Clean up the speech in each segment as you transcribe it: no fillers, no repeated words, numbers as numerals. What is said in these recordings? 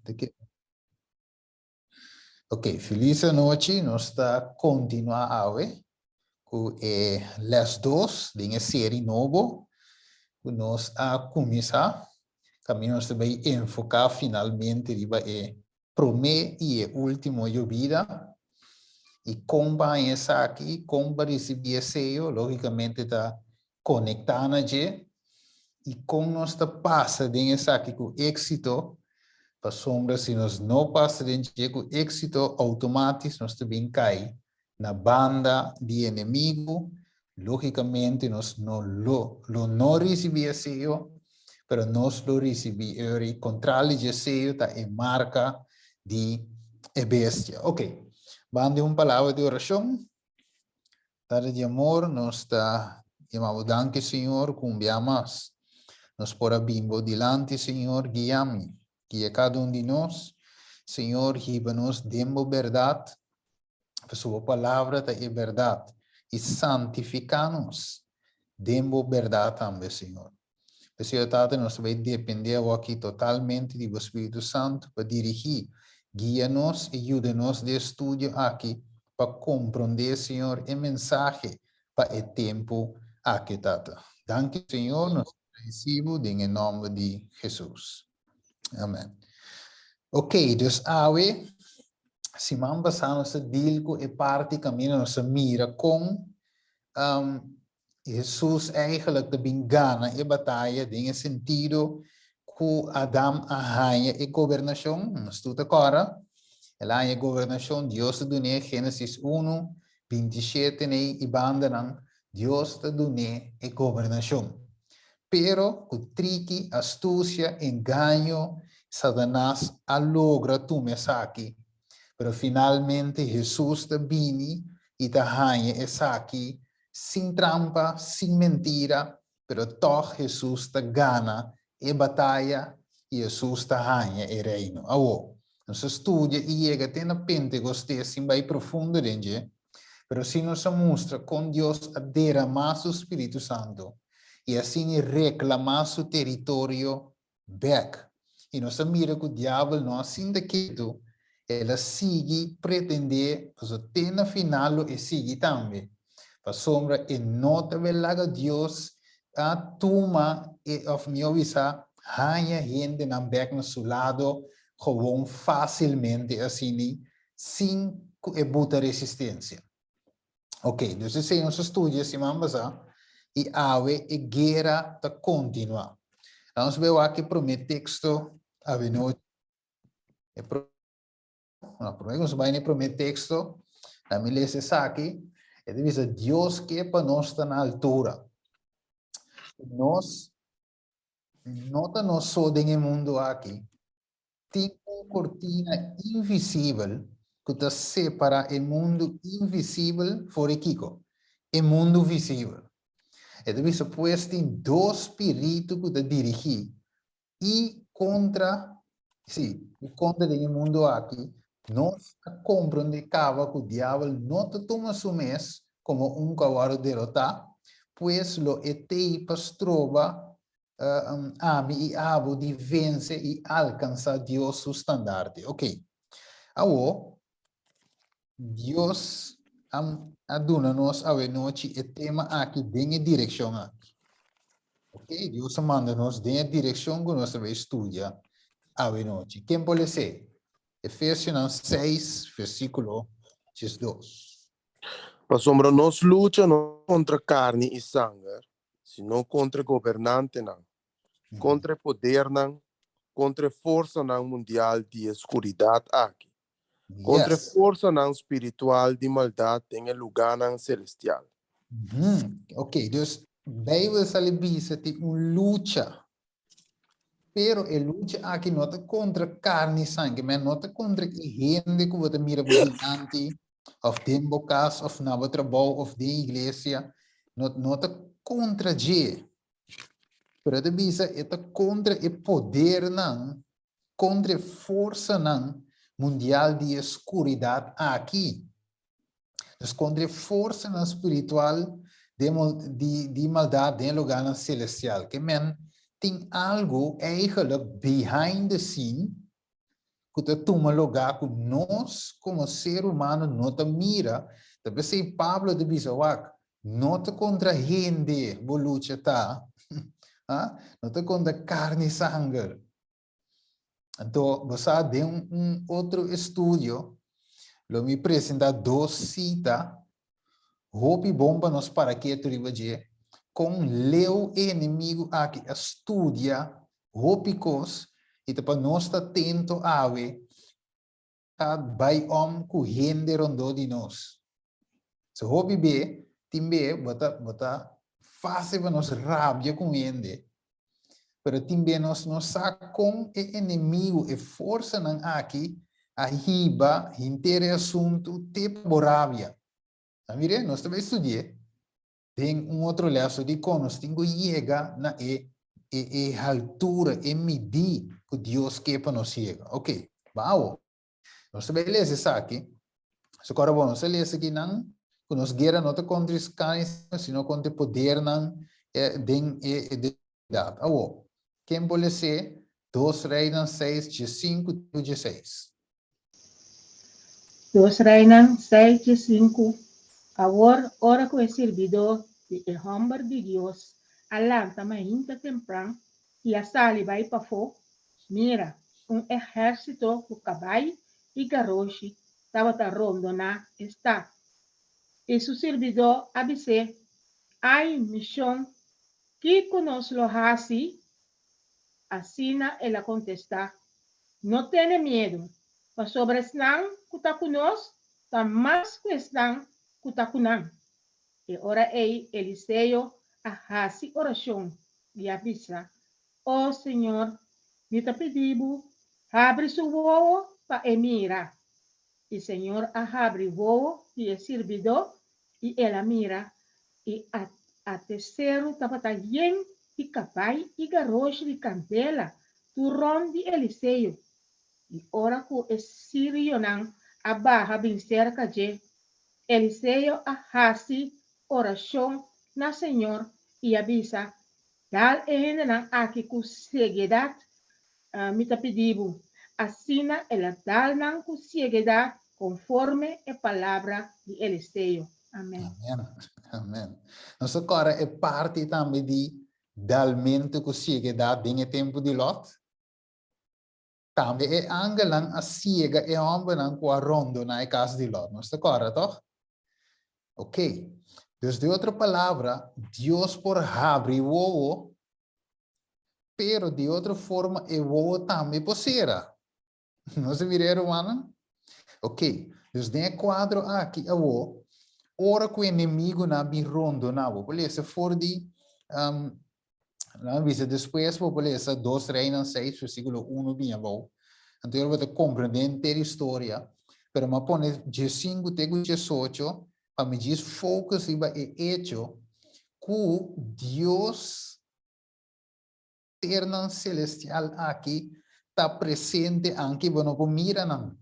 De que... Ok, feliz noche. Nós está continuar hoje com les 2 de uma série nova. Nós a começar, caminho nós vai enfocar finalmente riba primeiro e último de vida. E como essa aqui, como receber esse, logicamente está conectando e como nós está passa de essa aqui com êxito. Para sombra, se nós não passarmos com êxito automático, nós também cai na banda de inimigo. Logicamente, nós não recebemos isso, mas nós lo recebemos. E controle de isso está em marca de bestia. Ok, vamos uma palavra de oração. Tarde de amor, nós está chamando, danke, Senhor, cumbiamos. Nós por bimbo dilante, Senhor, guia-me. Que a cada de nós, Senhor, riba-nos, demo verdade, a sua palavra é verdade, e santifica-nos, demo verdade também, Senhor. Senhor, Tata, nós vai depender aqui totalmente do Espírito Santo para dirigir, guia-nos e ajuda-nos de estudo aqui, para compreender, Senhor, a mensagem para o tempo aqui, Tata. Danke, Senhor, nós recebemos em nome de Jesus. Amém. Ok, dus awe, se man passando essa deal com a parte caminho nossa mira com Jesus eigenlijk também ganha a batalha em sentido que Adam arranha a governação, estou agora, ela a governação, Deus te dune Gênesis 1, 27 e banda Deus te dune a governação. Pero, com trique, astúcia, engano, Satanás logra tu mensaje, pero finalmente Jesús te vini y te ganha esa aquí, sin trampa, sin mentira, pero toch Jesús te gana e batalla y Jesús te ganha el reino. Awo, nos estudia y llega a tener Pentecostés sin vai profundo dentro, pero si nos muestra con Dios a derramar su Espíritu Santo y así reclamar su territorio back. E nós mira que o diabo não assim daquilo, ela sigue pretender, mas até na final e sigue também. Para sombra e nota velaga Deus a toma e of meu visa hanha gente na back no seu lado gewoon facilmente assim, sem e buta resistência. Ok, dus esse é nosso estudo, se vamos e ave e guerra está continua. Vamos ver aqui para o meu texto. Aveno, vamos vai para o meu texto, na me lê esse aqui, e diz Deus que para nós está na altura. Nós, nota nós só no mundo aqui, tem uma cortina invisível que está separa o mundo invisível fora Kiko, o mundo visível. E diz pues tem dois espíritos que está dirigir e contra sim, o conta do mundo aqui, nós compreendemos que o diabo não te toma su mês como cavalo derrotar, pois lo etei pastrova ami e abo de vence e alcança Deus su standard. Ok. Agora, Deus aduna-nos a noite e tema aqui em direção aqui. Ok? Deus manda-nos em direção que nós vamos estudar. Ave noite. Quem pode ser? Efésios 6, versículo 2. Pasombra, nos luta não contra carne e sangue, sino contra governante, não. Contra poder, não. Contra força não mundial de escuridade aqui. Contra força não espiritual de maldade em lugar não celestial. Ok, dus Bijbel sale bisa ti luta. Pero a luta aqui não é contra carne e sangue, mas não é contra gente que você mira por diante, ou tem bocas, ou na trabalho, ou de igreja, não é contra G. Pero a bisa é contra o poder não, contra a força não mundial de escuridade aqui. Dus contra a força não espiritual de maldade em lugar não celestial, que men tem algo eigenlijk behind the scene que te toma lugar que nós, como ser humano, não te mira. Também sei Pablo de Bisawak, não te contra gente, bolucha tá. Não te contra carne e sangue. Então, você tem outro estudo, lo me apresenta 2 citas, roupa bomba nos para que tu com leu inimigo aqui estudia roupas e para nós estar atento a ver vai com gente rondo de nós. Se roupa B, timbe bota fácil para nós rabia com gente. Pero timbe nós saca com o inimigo e força não aqui a riba, inteiro assunto, tipo borabia. Mire, nós também estudamos. Tem outro lado de como nós temos que chegar na altura, medir que Deus quer para nós chegar. Ok, vamos. Nós também lemos isso aqui. So, agora, bom, nós lemos aqui, não, que nós guerra não contra os cães, sino contra o poder, não, de idade. Quem pode ser? 2 Reis 6, 5 e 16. 2 Reis 6, 5. Agora, ora que o servidor de homem de Deus, alanta ainda temprano, e a sali vai para fora, mira, exército com cavalo e garroche estava rondo na está. E seu servidor avise, ai missão que conosco lo hasi, assina ela contesta, não tenha medo, mas sobre esnan que está conosco, está mais que esnan que está conosco. E ora Eliseu hasi oração e avisa, oh Senhor, me te pedido, abre su voo para mira. E o Senhor abre o voo e é servidor e ela mira e a terceiro estava também e capai e garocho de candela turron de Eliseu. E ora que o sírio não abarra bem cerca de Eliseu hasi oração na Senhor e avisa, dal não aqui com ceguedade, me te pedido, assina ela dal não com ceguedade conforme a palavra de Eliseu. Amém. Amém. Amém. Nós agora é parte também de dalmento que chega da dinhe tempo de Lot. Também é angelang a chega é homem não com a rondo na casa de Lot. Nós agora, toch? Ok. Dus de outra palavra, Deus por abre o ovo, pero de outra forma o ovo também posera. Não se viram, mano? Ok. Dus de quadro aqui, o ovo. Ora que o inimigo na birondo na vou se for de na visa depois vou ler 2 Reis 6 versículo 1 bem bom. Então eu vou compreender inteira história, pero me pone de 5 até 18 para me diz focus e hecho que Deus eterno celestial aqui está presente aqui quando mira não.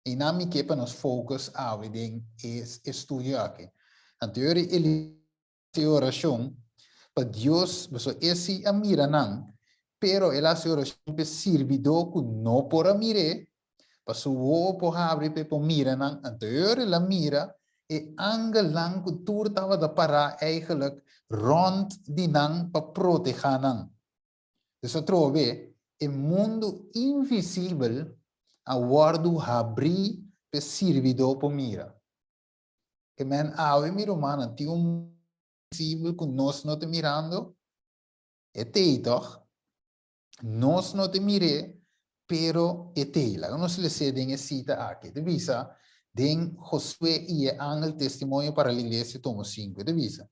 E não me quepa nos focus a ver esse estudo aqui. Então, ele oração para Deus, esse a mira não, pero ele hace oração para servidor que não por a mire, para o por abrir para mira não. Então, ele mira e angelang que tudo estava da para eigenlijk rond de não para proteger não. Dus eu trouxe o mundo invisível a guardo abrir per servidor por mira. Que men ave miro mana ti invisível que nós não te mirando. É te toch? Nós não te mire, pero é te. Lá nós le se den cita aqui. De visa den Josué e ángel testemunho para a igreja tomo 5. De visa.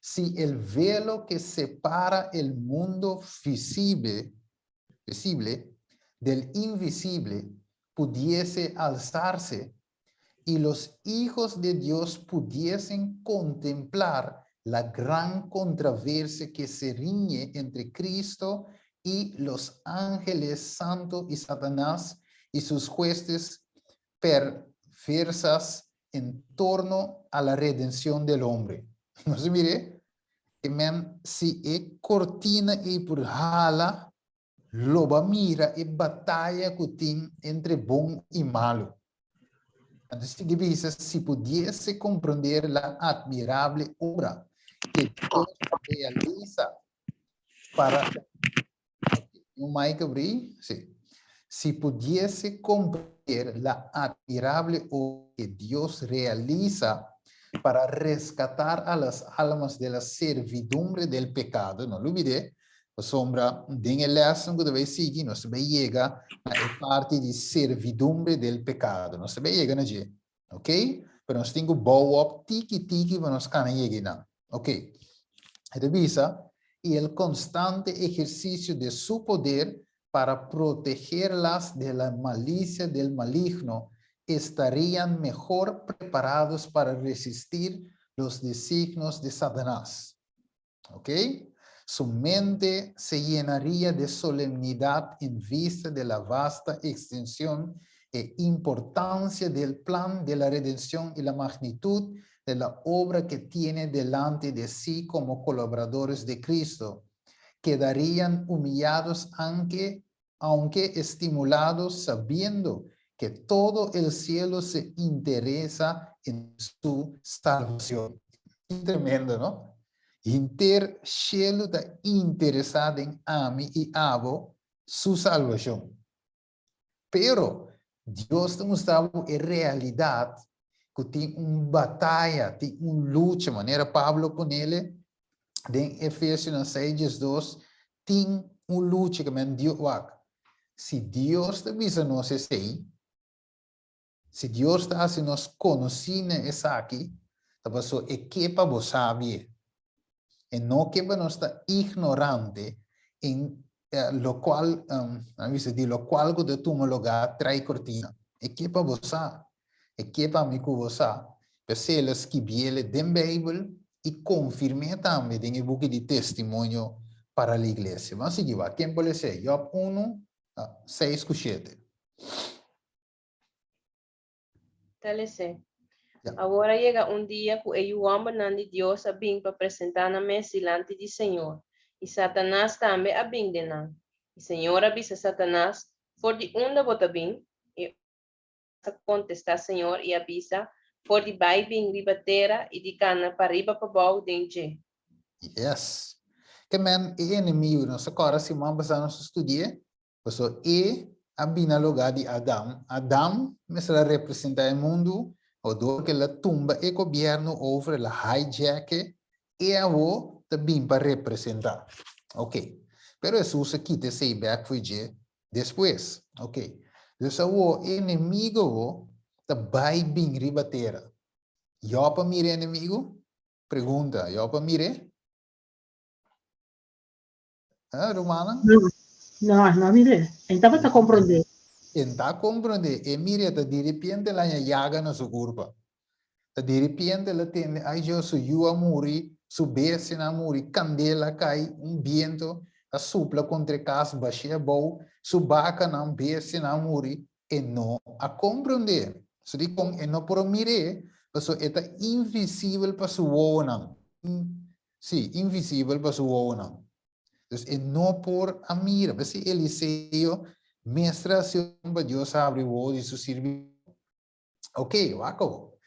Si el velo que separa el mundo visible del invisible pudiese alzarse y los hijos de Dios pudiesen contemplar la gran controversia que se riñe entre Cristo y los ángeles santos y Satanás y sus jueces perversas en torno a la redención del hombre. No se mire, que men si e cortina e por hala loba mira e batalha que tem entre bom e malo. Então, divisa, se pudesse compreender a admirável obra que Deus realiza para... Um mic abrir? Sim. Se pudesse compreender a admirável obra que Deus realiza para rescatar a las almas de la servidumbre del pecado, não olvide, a sombra de lesson que deve seguir, não se chega a parte de servidumbre del pecado, não se chega na gente, ok? Pero nós temos que bouw op tiki para nós can chegar, ok? Revisa y el constante ejercicio de su poder para protegerlas de la malicia del maligno, estarían mejor preparados para resistir los designios de Satanás. ¿Ok? Su mente se llenaría de solemnidad en vista de la vasta extensión e importancia del plan de la redención y la magnitud de la obra que tiene delante de sí como colaboradores de Cristo. Quedarían humillados aunque estimulados sabiendo que todo el cielo se interesa en su salvación. Tremendo, ¿no? Inter cielo está interesado en mí y abo su salvación. Pero Dios te mostraba en realidad que tiene una batalla, tiene una lucha, manera Pablo ponele en Efesios 6:2, tiene una lucha que me dio. Si Dios te avisa nos ese, si Dios te hace nos conocer esa aquí, te pasó equipa vos sabe, y no que nos está ignorante en lo cual, lo cual de tu lugar trae cortina. Equipa vos sabe, equipa mi que vos sabe, pero se les que viene den Bible y confirme también en el buque de testimonio para la iglesia. Vamos a seguir, ¿quién puede ser? Job 1, 6-7. TLC. Ya. Agora chega dia que o homem de Deus a bem para apresentar na mesa delante do Senhor. E Satanás também a bem de nós. E Senhor avisa Satanás, for de onda bota bem, e contestar Senhor e avisa, for de vai bem ribatera e de cana para riba para baixo dentro. Yes. Que men inimigo não se corre se mambas a nosso estudia, so a bina lugar de Adam. Adam me será representar o mundo, o do que la tumba e governo over la hijack e a o também para representar. Ok. Pero Jesus aqui te sei back for je depois. Ok. Então o inimigo te vai bem ribatera. Eu para mire inimigo? Pergunta, eu para mire? Romana? No, mire, então você compreender. Então, compreender, e mire, de repente, ela jaga na sua curva. De repente, ela tem, ai, eu sou eu a morrer, sou besta a morrer, candela cai, vento, a supla contra casa, baixia boa, sou baca não, besta a morrer, e não a compreender. So, di kong, e não por mire, so, é invisível para sua ouana. Sim, invisível para sua ouana. Então, não por a mira, mas Eliseu, menstruação para Deus abre o olho e su serviço. Ok, acabou.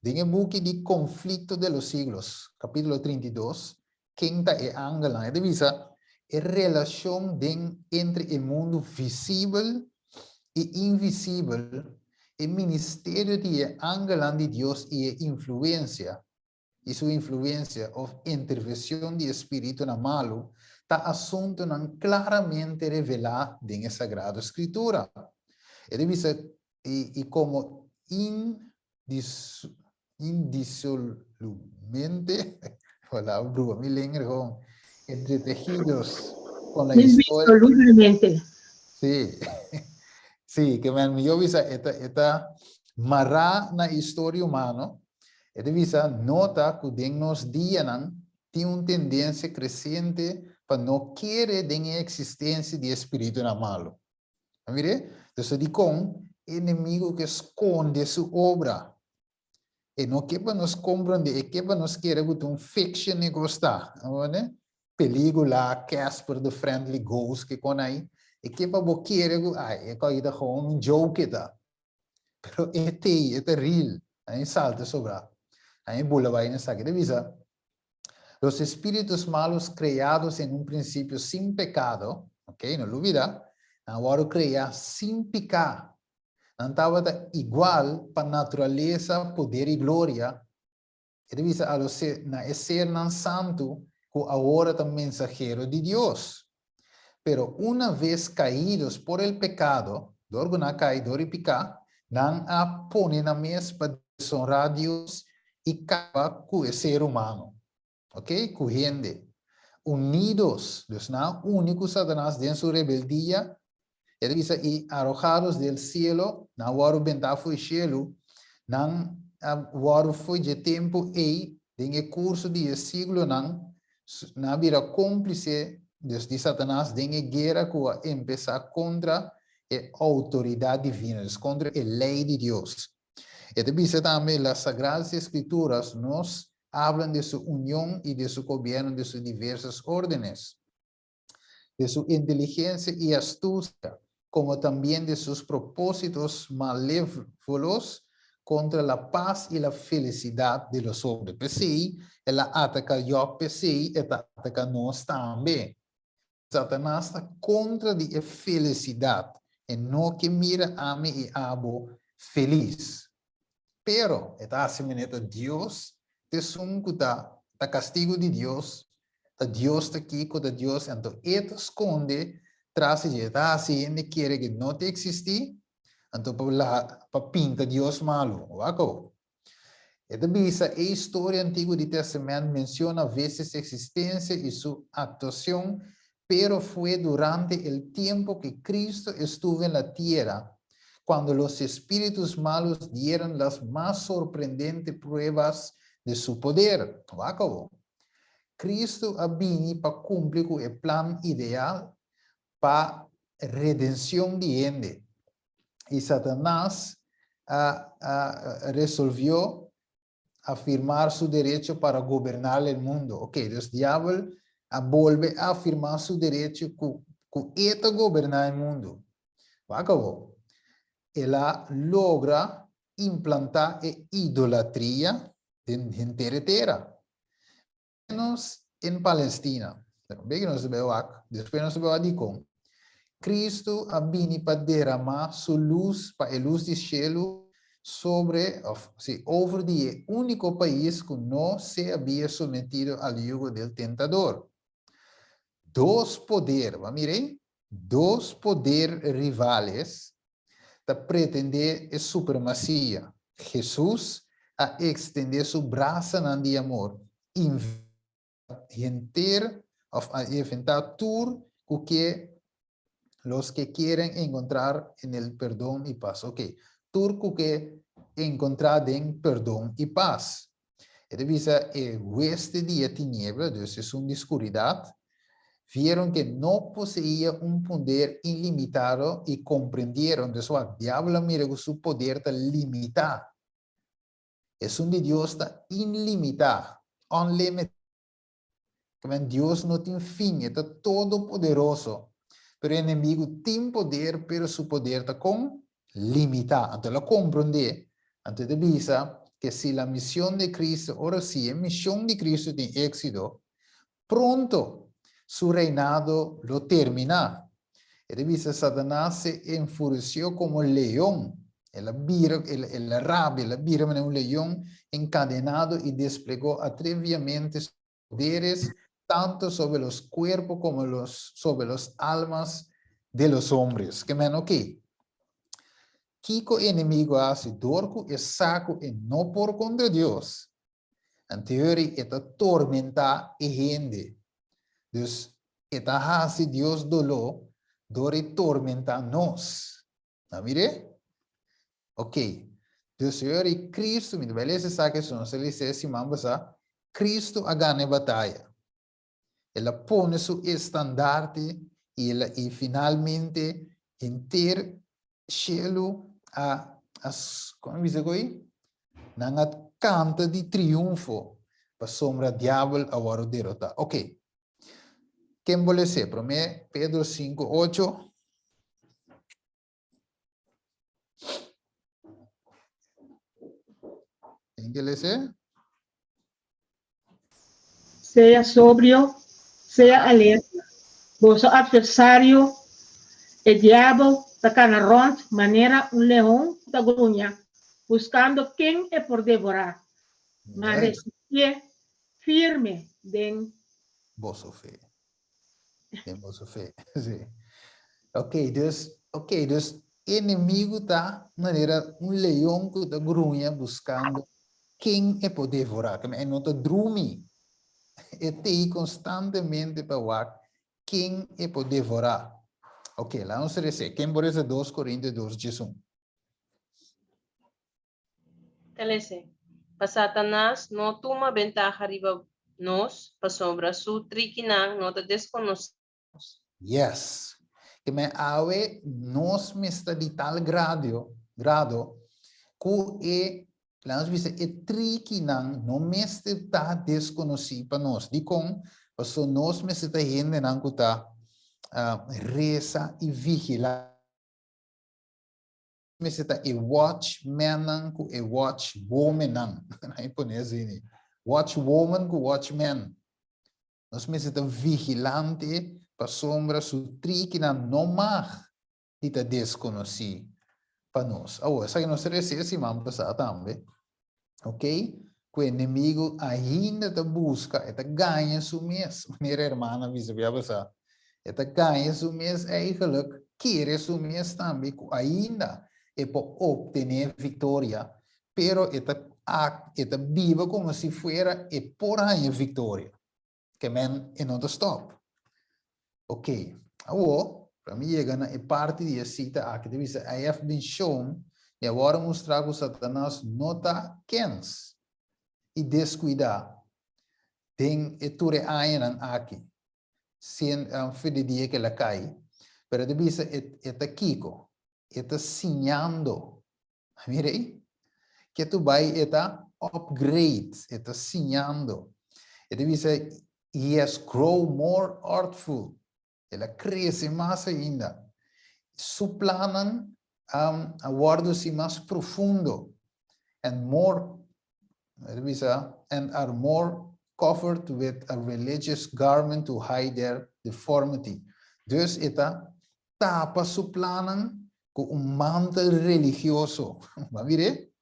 Em book de Conflito de los Siglos, capítulo 32, quem está é Angela, é divisa a relação entre o mundo visível e invisível, o ministério de Angela de Deus e a influência, e sua influência ou intervenção de espírito na malo, está assunto não claramente revelado na Sagrada Escritura. É divisa e como indisolumente, voilà, Bruno, mi lengua con entretejidos con la historia. Indissolublemente. Sí, sí, que me yo visa esta marra na historia humana, esta visa nota que den nos dianan tiene una tendencia creciente para no querer de existencia de espíritu na malo. Mire, entonces di con enemigo que esconde su obra. E não que para nos compreender, é que para nos querer um fiction e gostar, né? Película Casper the Friendly Ghost que com aí, E que para você querer, é que é um joke, tá? Pero é real. Aí salta sobrar. Aí bula vai nessa que devisa. Los espíritus malos creados en un principio sin pecado, ok, no lo olvida, ahora crea sin pecar. Estaba igual para naturaleza, poder y gloria. E devisa a ser santo, que ahora es mensajero de Dios. Pero una vez caídos por el pecado, dorguna caidor y picar, nan a ponen a mes para deshonrar a Dios y acaba con el ser humano. Ok? Correndo. Unidos, Deus não único Satanás dentro de sua rebeldia, ele diz e arrojados del cielo, na hora bentar foi cielo, não hora foi de tempo e em curso de siglo não vira cúmplice de Satanás em guerra que a empezar contra a autoridade divina, contra a lei de Deus. E diz também as Sagradas Escrituras nos hablan de su unión y de su gobierno de sus diversas órdenes, de su inteligencia y astucia, como también de sus propósitos malévolos contra la paz y la felicidad de los hombres. Pensei, ela ataca yo, pensei, ela ataca nós também. Satanás está contra a felicidade, e não que mira a mim e abo feliz. Pero, está assim, Deus, ta castigo de Deus, ta Deus está aqui, ta Deus, então, esto esconde, traz de eta assim, ele quer que não te existir, então, para pinta Deus malo, waco. Esta bisa, a história antiga do Testamento menciona vezes a existência e sua actuação, pero foi durante o tempo que Cristo estuvo na tierra, quando os espíritos malos dieron las más sorprendentes pruebas de su poder. Cristo vino para cumplir con el plan ideal para redención de gente. Y Satanás resolvió afirmar su derecho para gobernar el mundo. Ok, el diablo vuelve a afirmar su derecho que él gobernar el mundo. Ela logra implantar a idolatria entera terra. Menos em Palestina. Bem que nós vemos aqui. Depois nós vemos aqui com Cristo a vindo para derramar sua luz, para a luz do céu, sobre o único país que não se havia submetido ao jugo do tentador. Dois poderes, mirem, dois poderes rivais a pretender a supremacia. Jesus a extender seu braço de amor, a inventar tudo o que os que querem encontrar no perdão e paz. Ok, tudo o que encontrar em perdão e paz. Ele diz este dia tiniebla, dus é uma escuridade, vieron que no poseía un poder ilimitado y comprendieron de su diablo, mira que su poder está limitado. Es un Dios está ilimitado, unlimited. Dios no tiene fin, está todopoderoso. Pero el enemigo tiene poder, pero su poder está limitado. Entonces lo comprende. Entonces dice que si la misión de Cristo, ahora sí, la misión de Cristo tiene éxito, pronto su reinado lo termina. Ele dice, Satanás se enfureció como león. La rabia, la vira de un león encadenado y desplegó atrevidamente sus poderes tanto sobre los cuerpos como sobre las almas de los hombres. Que menos que Kiko enemigo hace dorco e saco e no por contra Dios. En teoria, esta tormenta e gente. Dus, esta hace Dios dolor, dore tormenta nos. ¿No mire? Ok. Dus, Senhor e Cristo, me beleza sabe que se ele se mambasa, Cristo a ganha batalha. Ela pone su estandarte e finalmente enter cielo como dice aí? Nangat canta de triunfo para sombra diabo agora derrotar. Ok. Quem vou ler? Para mim, Pedro 5:8. ¿En qué le sé? Sea sobrio, sea alerta. Vuestro adversario, el diablo, tacana rond, manera un león, da gruña, buscando quien es por devorar. Mas Right. resistir firme den. Bosso fe. Tem bosso fe. Sim. Ok, dus inimigo tá maneira um leão que tá grunha buscando quem é por devorar. Que é não tá dormir. É ter constantemente para ver quem é por devorar. Ok, lá vamos dizer, quem por isso 2 Coríntios 2:1. Talese. Pa Satanas, no toma ventaja riba nos, pa sombra su triquinang, no te desconocemos. Yes. Que me ave nos mesta de tal grado que nós visa é tricky não meste tá desconhecido para nós. De com, passou nós meste tá gente não que tá reza e vigila. Meste tá e watchman não que e watchwoman não. Na japonês ini. Watchwoman que watchman. Nós meste tá vigilante para sombra su tricky não mag de tá desconhecido para nós. Agora, essa que nós recebemos semana passada também. Ok? Que o inimigo ainda te busca, e te ganha su mês. Wanneer hermana visa passar, e te ganha su mês, eigenlijk quer su mês também, que ainda é para obter vitória, pero e te vive como se fuera e por aí vitória. Que men e não te stop. Ok? Agora, para mim, chega na parte de cita aqui, I have been shown, e agora mostrar que Satanás nota quens e descuidar. Tem eture ainan aqui, sem fide dia que ela cai, pero de bisa eta kiko, eta sinhando, mirei, que tu vai eta upgrade, eta sinhando, e de bisa he has grow more artful. Ela cresce mais ainda. Su planan aguardo-se mais profundo and more, and are more covered with a religious garment to hide their deformity. Dus ita tapa su planan com mantel religioso. Maar mire,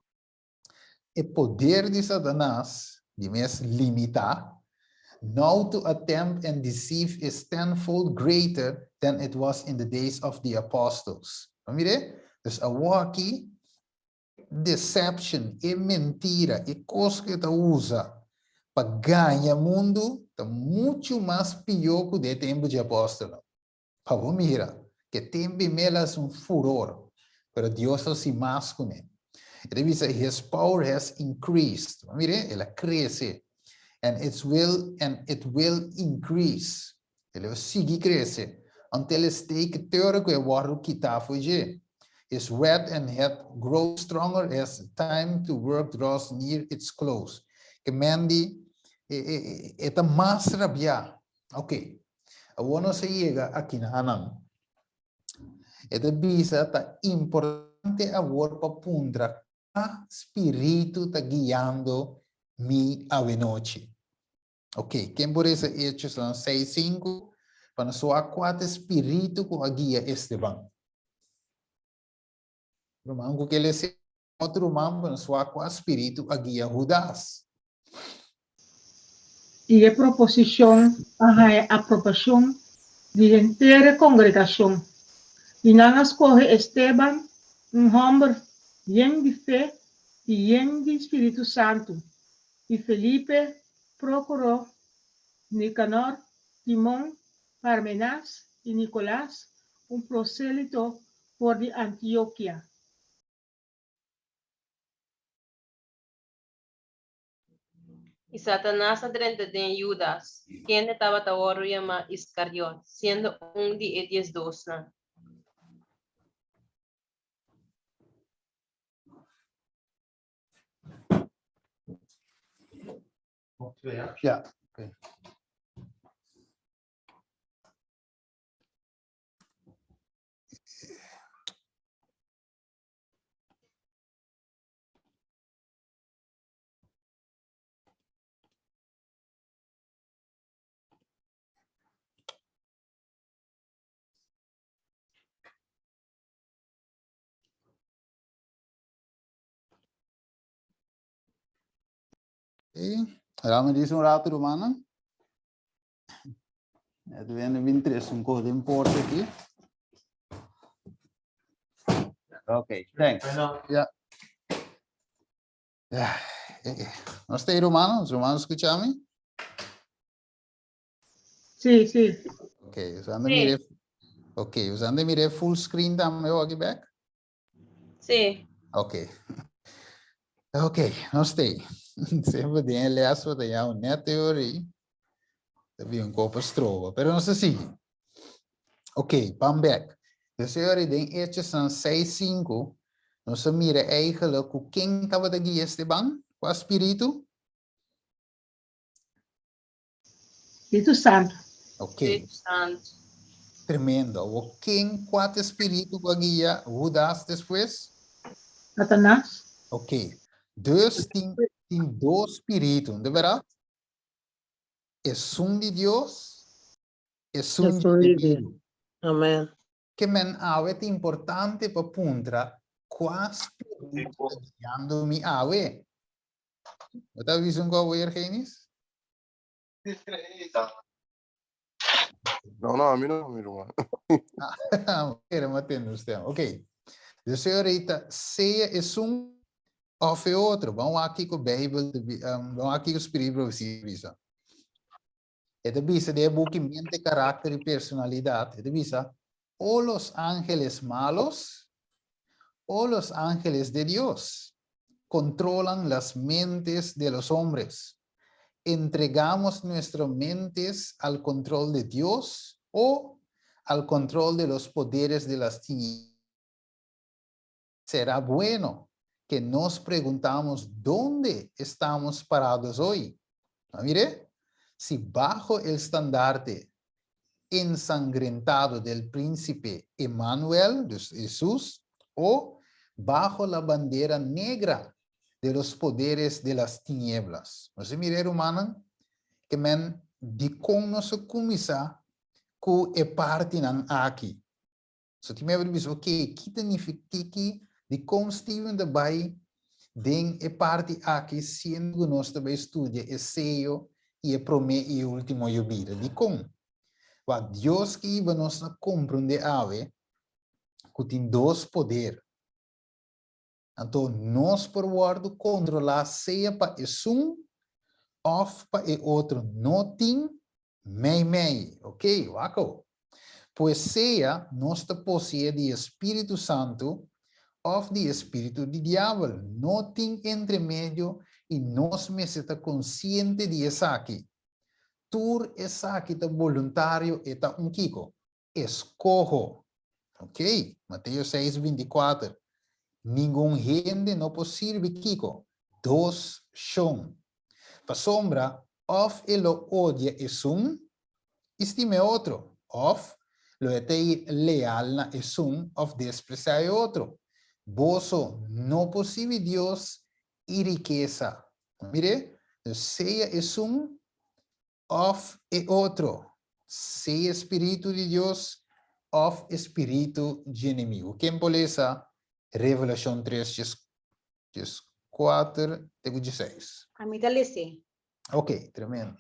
o poder de Satanás, de mes limitar, now to attempt and deceive is tenfold greater than it was in the days of the apostles. Mire, dus aqui, deception, e mentira, e coisa que tu usa para ganhar mundo, tá muito mais pior que o de tempo de apóstolo. Para mira, que tempo melas furor, pero Deus se mais com ele. Ele diz, his power has increased. Mire, ela cresce. And it will increase. Ele vai seguir crescer. Until it take teórico e warro kita fuji. His red and head grow stronger as time to work draws near its close. Que mendi eta mais rabia. Ok. Agora se chega aqui na Anam. Eta bisa ta importante agora para pundra a espírito tá guiando mi avenoche. Ok, quem por isso Hechos 6:5 para sua quatro espírito com a guia Esteban. Romano que ele se outro romano para sua quatro espírito a guia Judas. E a proposição, a aprovação de inteira congregação. E não escolhe Esteban, homem bien de fé e bien de Espírito Santo. E Felipe procurou Nicanor, Timón, Parmenas e Nicolás, prosélito por de Antioquia. Y Satanás adrente de Judas, quien estaba tawaro llama Iscariot, siendo un de 10 na. Ja, okay. Vamos dizer um rato, Romana. Het winnen we interesse in code import aqui. Ok, thanks. Ja. Nós tem Romano? Os romanos escutam-me? Sim, sim. Ok, usando mire full screen também aqui back? Sim. Ok. Ok, nós tem. Sempre tem leas para ter uma teoria. Havia um copo estrova, pero não se sigue. Ok, come back. Dus jullie den eerste staan 6-5. Nós mira eigenlijk hoe quem estava daqui Esteban, com o espírito. Espírito Santo. Ok, Espírito Santo. tremendo. O quem quatro espírito com a guia, Judas depois? Satanás. Ok, dus tem dois espíritos, de verdade? É um de Deus, é um de inimigo. Amém. Que men é importante para puntra qual espírito está guiando-me ave. Wat heb je zo'n go weer, Genis? Não, a mim não, meu irmão. Era matando o tema. Ok. Dus senhorita, seja é of é outro. Vamos aqui com a Bíblia, vamos aqui com o Espírito para você. É de vista de movimento de caráter e personalidade. É de vista, ou os ángeles malos, ou os ángeles de Deus controlan las mentes de los hombres. ¿Entregamos nuestras mentes al control de Dios o al control de los poderes de las tinieblas? Será bueno que nos preguntamos dónde estamos parados hoy. Mire, si bajo el estandarte ensangrentado del príncipe Emmanuel, de Jesús, o bajo la bandera negra de los poderes de las tinieblas. Você mire, humana, que men de como nós começar com a parte nan aqui. So ti me dice, ok, que significa que de como Steven de Bay den a parte aqui sendo nós também estudia é seio e é promete e último eu vida. De como? Wat Deus que iba nos compreender ave, que tem dois poderes. Então, nós por guardo controlar seja para of para o outro não tem mei, ok? Waco. Pois seja, nós te possui de Espírito Santo of de Espírito de Diabo. Não tem entre meio e nós me está consciente de isso aqui. Tur essa aqui tá voluntário e tá kiko. Escojo. Ok? Mateus 6:24. Ninguém gente não possível kiko. Dos são. Pa sombra, of elo odia estime outro. Of lo etei leal na of desprezar outro. Boso, não possível Deus e riqueza. Mire, seja of e outro. Seja Espírito de Deus, of Espírito de inimigo. Quem poleza? Revelação 3, 4, 16. Amiga Lese. Ok, tremendo.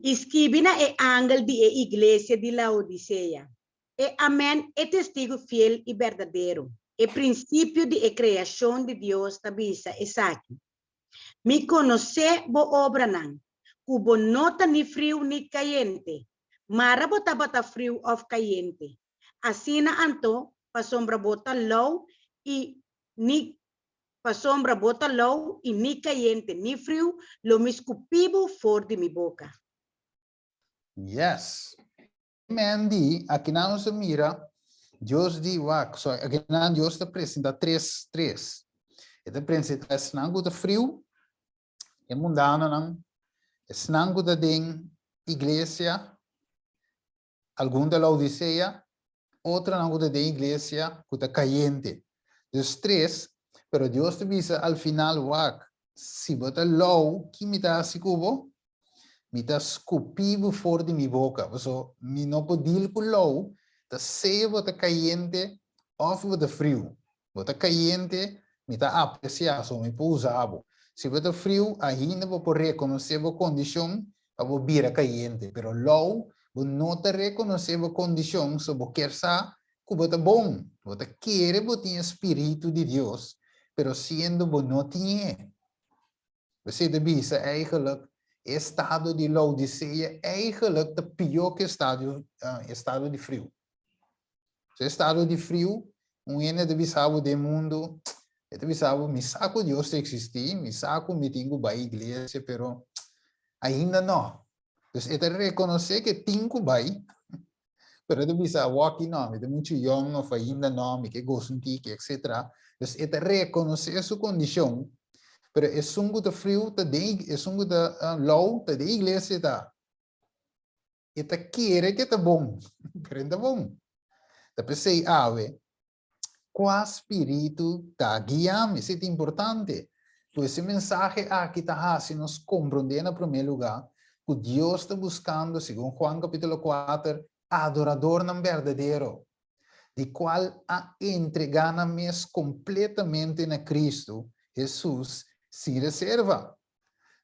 Escribina e ángel de iglesia de Laodicea. E amén é testigo fiel e verdadeiro. E princípio de criação de Deus tabisa esaki. Me conhece bo obra nan. Cubo nota ni frio ni caliente. Mara bota bota frio of caliente. Asina anto pa sombra bota low e ni pa sombra bota low e ni caliente ni frio lo miscupibo for de mi boca. Yes. Mandy, aqui não se mira, Deus diz, aqui não Deus te apresenta três. Ele apresenta snango de frio, é mundano, não? Snango de igreja, algum da Laodicea, outra nango de igreja, que está caliente. Dos três, pero Deus te diz, al final, se bota low, que me dá esse cubo? Me está escupindo fora de minha boca. So, me não pode ir com low, está seio, está caliente, ou está frio. Está caliente, me está apreciado, me pode usar. Se você frio, ainda você reconhecer a condição para você vira caliente. Pero logo, você não te reconhecer a condição, se você quer sa, que você bom. Você quer, você tem Espírito de Deus, pero sendo você não tem. Você deve ser eigenlijk estado de Laodicea, eigenlijk de pior que estado de frio. Se estado de frio, ene deve saber do mundo, deve saber, me saco Deus existir, me saco me tenho para a igreja, pero ainda não. Então, é reconhecer que tenho vai, pero deve saber, aqui não, é muito young, ou ainda não, que gosto de ti, etc. Então, é reconhecer sua condição, pero é sungo de frio, é sungo de low, da igreja, é querer que tá bom, pero tá bom. Depois sei, qual espírito está guiando, isso é importante. Então, esse mensagem aqui está se nos compreender em primeiro lugar, que Deus está buscando, segundo Juan capítulo 4, adorador não verdadeiro, de qual a entregar-nos completamente na Cristo, Jesus, se reserva.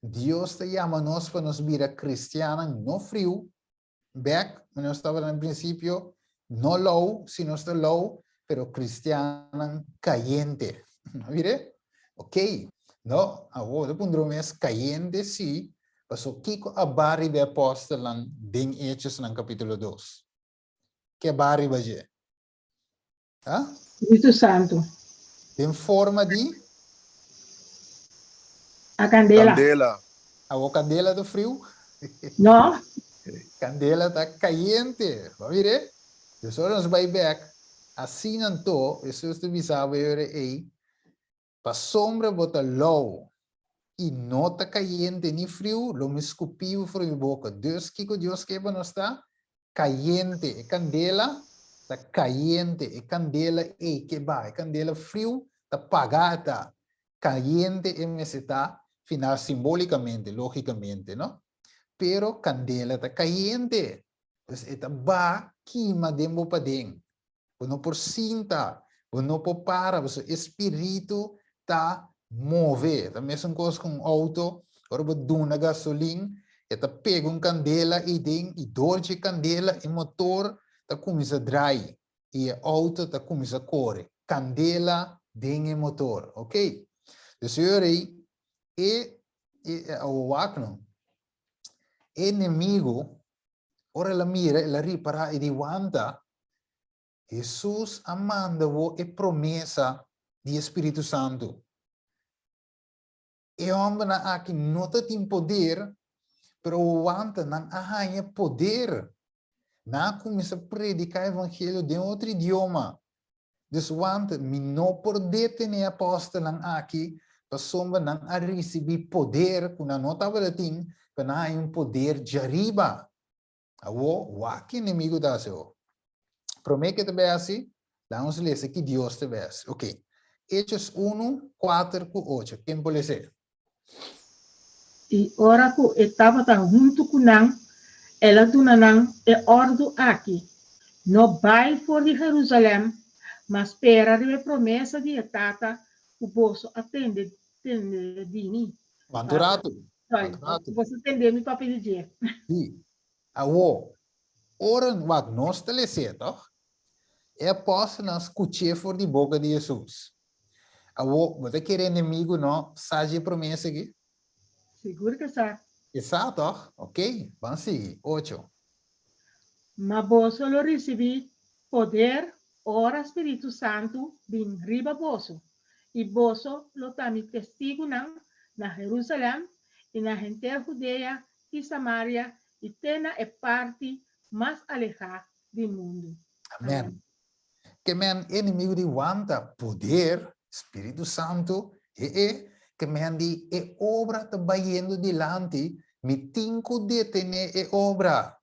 Deus te chama nós para nos virar cristianos, não frio, back, nós estávamos no princípio, no low, si no está low, pero cristiano caliente. ¿Mire? Ok. No, ahora pondremos caliente, sí. Paso kiko a barri de apóstol lang ding Hechos ng capítulo 2. Que barri ba je? Ah? Espírito Santo. Em forma de? A candela. Candela. A candela do frio? Não? Candela tá caliente. Va mire? Então, nós vai back. Assim, então, Jesus te visava aí, para sombra bota low, e não tá caliente nem frio, lo me escupiu por minha boca. Deus que para nós está caliente, candela, tá caliente, candela, que vai, candela frio, tá apagada, caliente, está final simbolicamente, logicamente, não? Pero candela tá caliente, pues ita ba queima dentro para dentro. Não por cinta, não por para, o espírito tá move. A mesma coisa com auto, agora você dá na gasolina, eta pega candela e tem e dorje candela e motor tá começa a drive e o auto tá começa a correr. Candela tem motor, ok? Então, senhor aí, o acno, inimigo, ora la mira, la ripara e divanta Jesus amando e promessa di Espírito Santo. E homem aqui não tem poder, pero o anta não há poder. Não começa a predicar o evangelho de outro idioma. Então, anta não pode ter apóstolo aqui, para sombra não a receber poder, quando não estava assim, para não há poder de arriba. O aqui inimigo da seu. Promete que te assim, vamos ler aqui Deus te vê. Ok. Hechos 1, 4, 8. Quem pode ser? E ora que estava junto com nós, ela dona nós e ordo aqui. Não vai for de Jerusalém, mas espera a promessa de tata, o posso atender dini. Manturato. Você atender me para pedir. Sim. Awo. Ora, wat nós te lezer, toch? É após nós escutar por de boca de Jesus. Awo, você quer inimigo, não? Sabe promessa aqui? Seguro que sabe. Exato, ok? Vamos seguir. 8. Mas você lo recebi poder, ora Espírito Santo, vim riba vosso. E você lo tami testigo na Jerusalém, e na gente Judeia e Samaria, e tena é parte mais alejada do mundo. Amém. Que men inimigo de wanta poder, Espírito Santo, que men di e obra trabalhando delante, me tinco de tener e obra.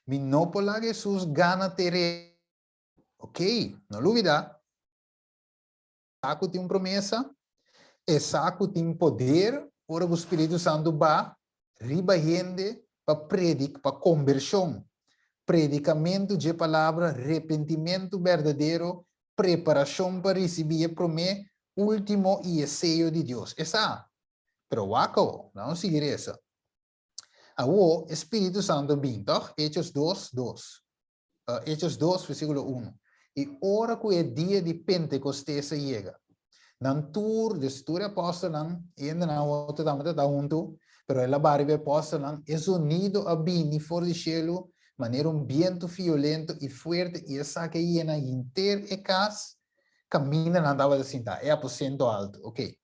Mi no por la Jesus gana tere. Ok, não duvida. Saco tem promessa, e saco tem poder, ora o Espírito Santo va, riba gente, para predicar, para conversão. Predicamento de palavra, arrependimento verdadeiro, preparação para receber a promessa, último e sello de Deus. Essa, Pero wako, não seguir essa. O Espírito Santo vem, toch? Hechos 2, 2. Hechos 2, versículo 1. E ora que é dia de Pentecostes chega. Nan tour, de história apóstola, ainda não outro também está junto, pero ela barbe apóstola, é unido a bem fora do cielo, maneira vento violento e forte, e essa que ia na inteira e casa, camina na andava assim, tá? É aposento alto, ok?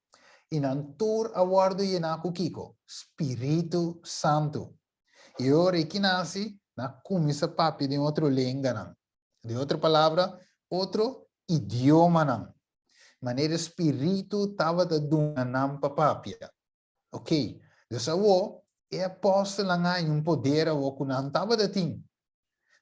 E nan tour aguardo ia na kukiko, Espírito Santo. E ora que nasce, na começa papi de outro língua, não. De outra palavra, outro idioma, não. Maneira espírito estava da duna nam papapia. Ok? Então, é apóstolo nga yung poder o kung não estava da tim.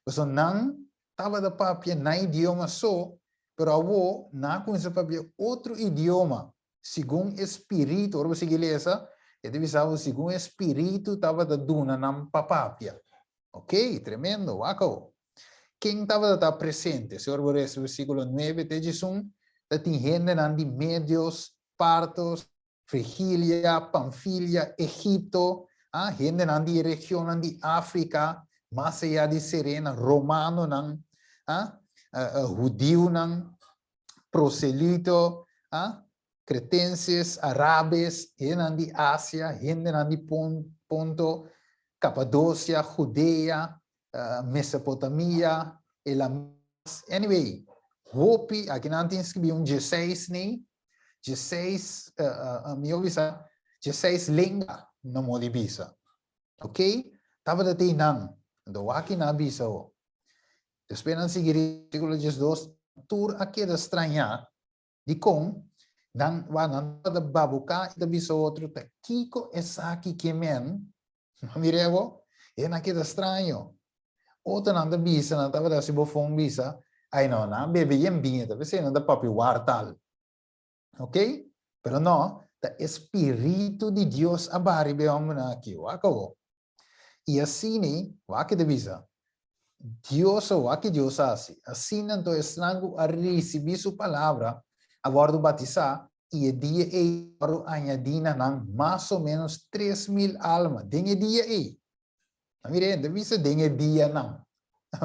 Então, não estava da papia na idioma só, pero o na com essa papia outro idioma, segundo espírito, ora você lesa, é deve saber segundo espírito estava da duna nam papapia. Ok? Tremendo, wako. Quem estava da presente? Senhor, por esse versículo 9, te diz tem gente de Medios, Partos, Frigilia, Panfilia, Egipto, gente de região de África, mais allá de Serena, Romano, Judeu, Proselito, Cretenses, Árabes, gente de Ásia, gente de Ponto, Capadócia, Judea, Mesopotamia, anyway, Hopi, aqui não tem escrito 16, né? 16, meu visa, 16 língua, não pode visa. Ok? Tava da tem não. Então, aqui na visa, ó. Depois, não seguir, versículo 12, tur aqui da estranha, de com, não da babuca, e da visa outro, tá, Kiko, essa aqui que men, mirevo, é naquele estranho. Outra não da visa, não tava da se bofão visa, ai não, bebe em binha, talvez não da papi wartal. Ok? Pero não, o Espírito de Deus abari be homem aqui, wako. E assim, né, waki de visa. Deus, waki Deus assim não tô estrango a receber sua palavra, agora batizar, e dia aí, para añadina não, mais ou menos 3.000 almas, dengue dia aí. Mire, de visa dengue dia não.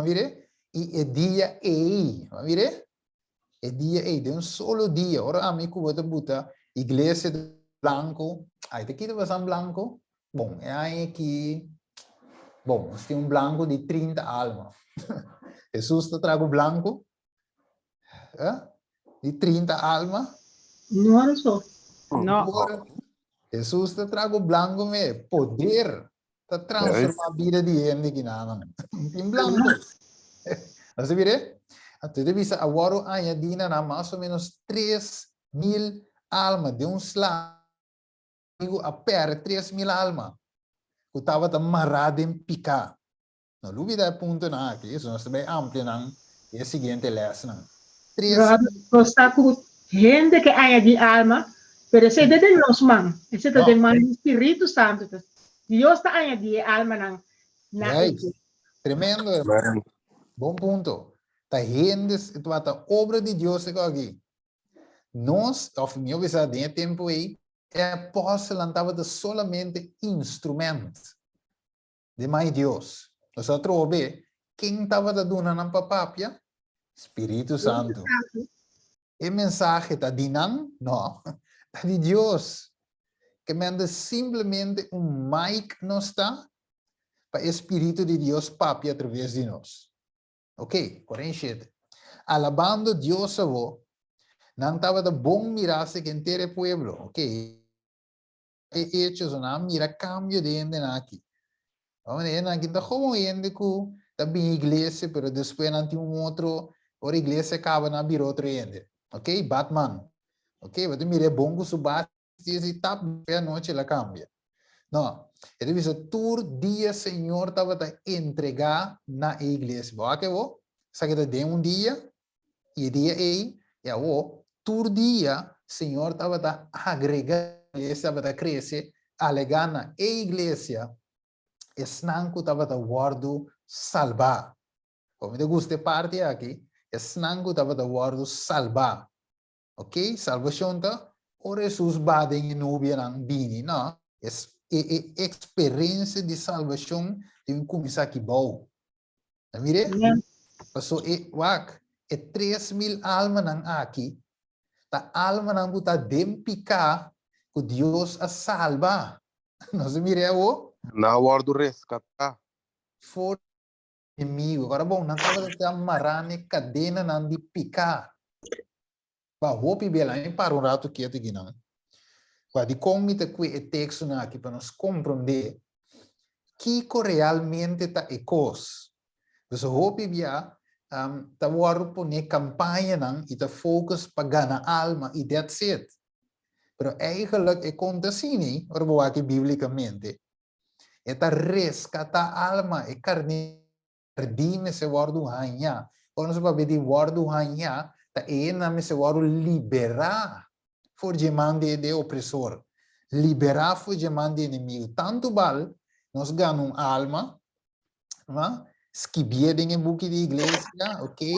Mire? E dia aí, mire? É dia aí, de solo dia. Ora, amigo, vou botar igreja de branco. Aí, tem que ter branco. Bom, é aí que... Bom, nós temos branco de 30 almas. Jesus está trago branco. De 30 almas. Não só. No. Jesus está trago branco, poder. Está transformar a vida de gente que não. Em branco. Você vê? Então, deve ser agora añadina na mais ou menos 3.000 almas de slag a per 3.000 almas que estava amarrado em picar. Não duvida ponto na aqui, isso nós também amplia na e a seguinte lesson. Está com gente que há de alma, pero se de los man, esse de man Espírito Santo. Deus está há de alma na tremendo. Bom ponto. Tá gente, a obra de Deus aqui. Nós, ao meu visão, de tempo aí, é apóstolo estava solamente instrumento de mais Deus. Nós trove quem estava dando na papapia? Espírito Santo. E mensagem está de não? Não. Está de Deus. Que manda simplesmente mic não está para o Espírito de Deus papia através de nós. Ok, 47. Alabando Dios avó, não estava de bom mirarse que inteiro pueblo, ok? E hechos na mira cambio de gente aqui. Vamos ver, aqui está como gente que está bem igreja, pero depois não tem outro, ou a igreja acaba na vir outro gente. Ok, Batman. Ok, você mira bom que o Batman se tapa a noite ela cambia. Não, ele disse, todo dia Senhor estava a entregar na igreja. Boa que vou? Sabe que de dia, e dia aí, e o todo dia Senhor estava a agregar, estava a crescer, alegar na igreja, e snanco estava a guardo salvar. Como eu gostei parte aqui, snanco estava a guardo salvar. Ok? Salvação tá? Ora Jesus badem en nubia ng bini, no? Experiência de salvação de começar aqui bom. Mire? Amen. So, wak, 3,000 almas nang aqui, ta alma nang buta dempika, que Deus a salva. Não se mire o? Na hora do resgatar. For inimigo. Agora, bom, não estava amarrando cadena nang di picar. Ba, hopi bela, para um rato quieto aqui, não. Qua di comita qui e texto na aqui para nos compreender Kiko realmente ta ekos. Dus hopi via ta waru po ne campagne nang ita focus pagana alma e that's it. Pero eigenlijk e conta sini, orbo aqui biblicamente, eta rescata alma e carne redime se waru hanya. Quando se pode di waru hanya, ta e na me se waru liberar for gemande de opressor. Liberar for gemande inimigo. Tanto bal nós ganhamos alma, escrevia em book de igreja, ok?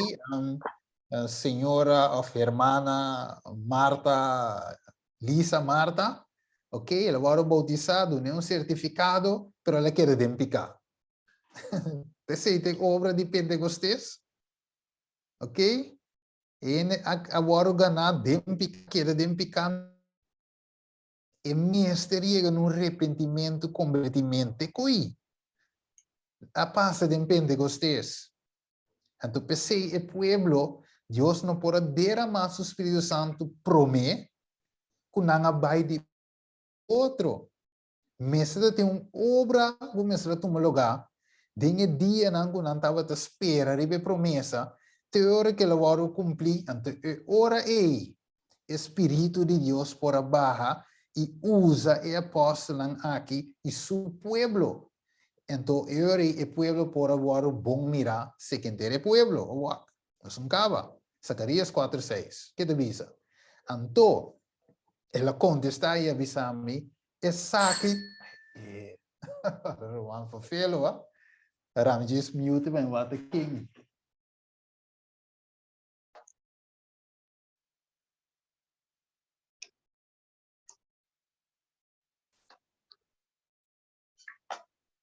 Senhora ou hermana Marta, Lisa Marta, ok? Ela foi bautizada, não certificado, mas ela quer dempicar. Você tem obra de Pentecostes, ok? E agora ganhar dempicar, quer dempicar. E misterio no arrependimento completamente coi. A passa de Pentecostés. Então, pensei, o pueblo, Deus não pode derramar o Espírito Santo promete que não vai de outro. Mestre tem uma obra, o mestre tem um lugar, dengue dia não estava a esperar a promessa, teoria que ela vai cumprir, então, ora é Espírito de Deus por barra e usa o apóstolo aqui e seu pueblo. Então, eu e o pueblo por agora bom mirar se quem tem o pueblo. Não se acaba. Zacarias 4:6. Que te avisa? Então, ela contesta e avisa-me, essa aqui, Roman Fafelo, Ramjes mute bem, what the king.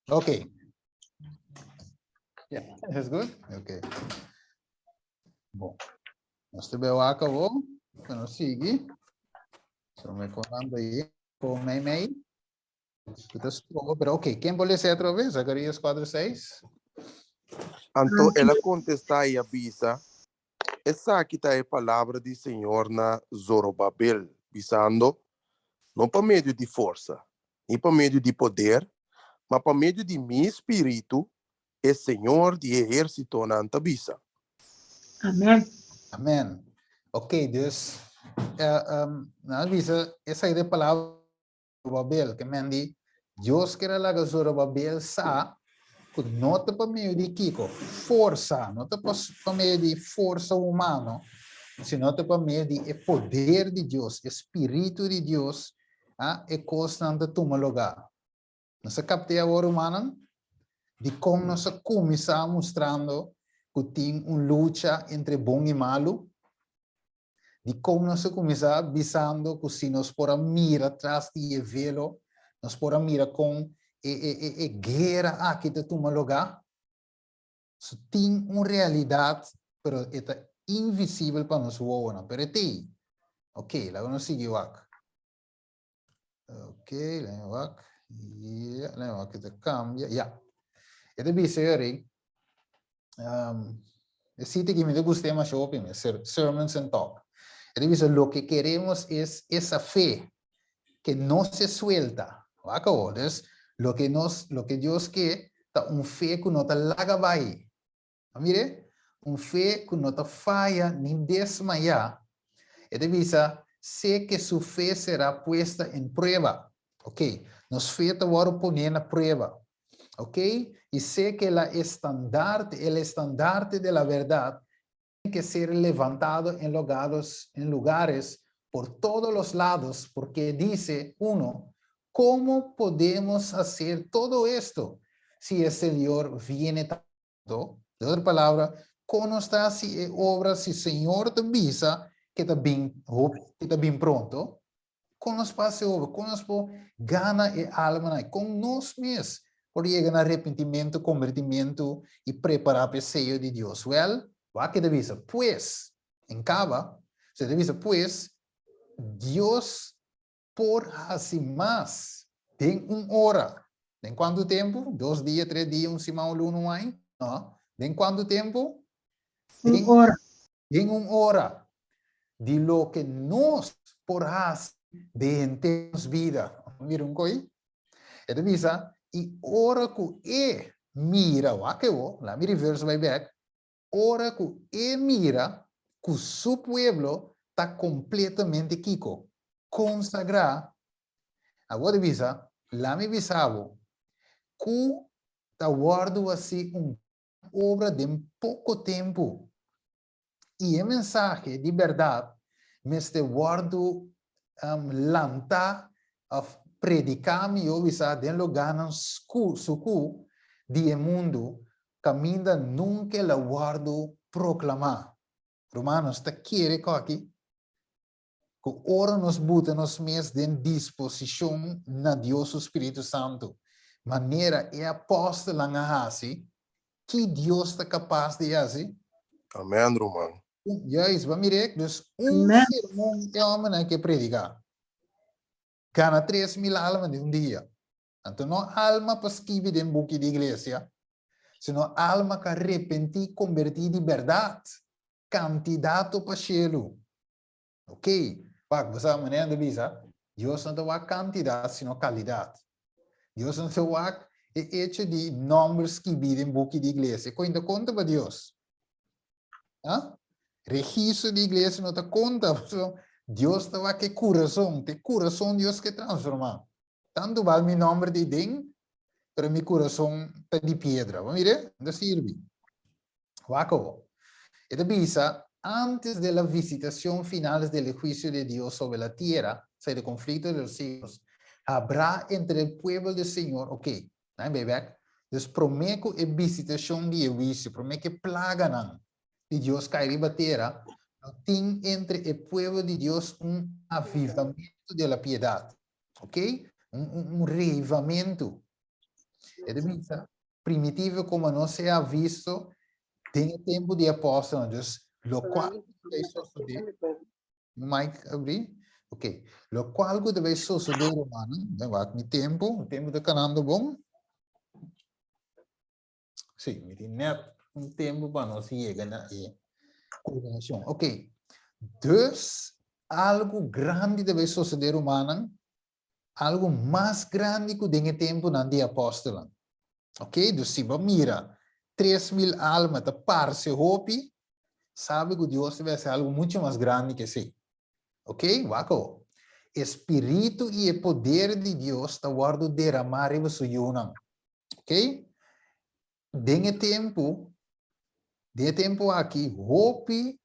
Okay. Yeah, that's good. Okay. Bom, nós temos acabou. Vamos seguir. Só me colando aí. Com mei. Pero ok, quem pode ser outra vez? Zacarias 4:6. Então, ela contesta e avisa. Essa aqui está a palavra do Senhor na Zorobabel, visando não por meio de força, nem por meio de poder, mas por meio de meu espírito, é Senhor de exército na Antabisa. Amen. Amém. Ok, Deus. Na avisa, essa é a palavra Zorobabel, que me diz, Deus quer lá que Zorobabel sa, que não é por meio de Kiko, força, não é por meio de força humana, sino por meio de poder de Deus, Espírito de Deus, é constante tomar lugar. Nós captamos agora, humano, de como nós começamos mostrando que tem uma luta entre bom e malo, de como nós começamos avisando que se nós podemos mirar atrás de velo, nós podemos mirar com guerra aqui de tomar lugar. So, tem uma realidade, mas é invisível para nós, mas é tem. Ok, lá vamos seguir aqui. Ok, lá aqui. Yeah, lá aqui te cambia. Yeah. E devi ser el sitio que me gusta más shopping, Sermons and Talk. E devi ser lo que queremos es esa fe que no se suelta. Entonces, lo que Dios quiere, un fe que no te laga vai. Mire, un fe que no te falla ni desmaya. E devi ser, sé que su fe será puesta en prueba. Ok, nos fe te voy a poner en prueba. ¿Ok? Y sé que el estandarte de la verdad tiene que ser levantado en lugares por todos los lados, porque dice uno, ¿cómo podemos hacer todo esto si el Señor viene tanto? De otra palabra, ¿cómo está si obra si el Señor te avisa que está bien pronto? Com nos passe over, com nos po gana e alma, com nós mesmos, por chegar no arrependimento, convertimento e preparar para o seio de Deus. Well, o que deve ser? Pues, em caba, se deve ser, pues, Deus por assim mais, tem hora. Tem quanto tempo? 2 dias, 3 dias, 1 semana, 1 ano? Não. Tem quanto tempo? Tem Hora. hora de lo que nós por assim de entender vida. Mira um coi? É de visa e hora que mira, o que o, lá me reverse vai back. Hora que mira que o seu pueblo está completamente kiko, consagrado. Agora visa, lá me visavo, que está guardo assim obra de pouco tempo. E a mensagem de verdade, me está guardo lantar a predicar me ovisa de lugar no sucu de mundo, caminha nunca la guardo proclamar. Romanos está querer aqui, que ora nos buta nos mes de disposição na Deus o Espírito Santo. Maneira é apóstola na hasi, que Deus está capaz de fazer. Amém, Romano. Juist, wat mirek, dus Amen. sermão é uma que predicar. Gana 3.000 almas de dia. Então, não alma para escrever dentro do book de igreja, sino alma que arrepentir, convertir de verdade. Candidato para cielo. Ok? Pak, você maneira de visa, Deus não tem quantidade, sino qualidade. Deus não tem o hecho de números que vivem no book de igreja. Conta para Deus. Ah? Registro de igreja não te conta, Deus está aqui coração, te coração Deus que transforma. Tanto vale meu nome de ding, pero meu coração está de pedra. Vamos ver? Não serve. Waco. E bisa, antes de la visitación final del juicio de Dios sobre la tierra, o sea, el conflicto de los siglos, habrá entre el pueblo del Señor, ok, dus prometo e visitación de juicio, prometo que plaga nan. De Dios cae en la tierra, tem entre el pueblo de Dios un avivamiento de la piedad, ¿ok? Un reavivamiento. Es primitivo como no se ha visto en tempo de apóstolos, lo cual Mike abrir, ok, lo cual deve suceder, hermano, mi tempo de canando bom. Sim, me tem net tempo para nós chegar na coordenação. Ok, dus algo grande deve suceder, humano, algo mais grande que tem tempo na de apóstolos. Ok, dus se você mira 3.000 almas da parte hopi, sabe que Deus deve ser algo muito mais grande que isso. Ok, waco. Espírito e o poder de Deus está guardado derramar em sua unão. Ok? De tempo aqui, hopi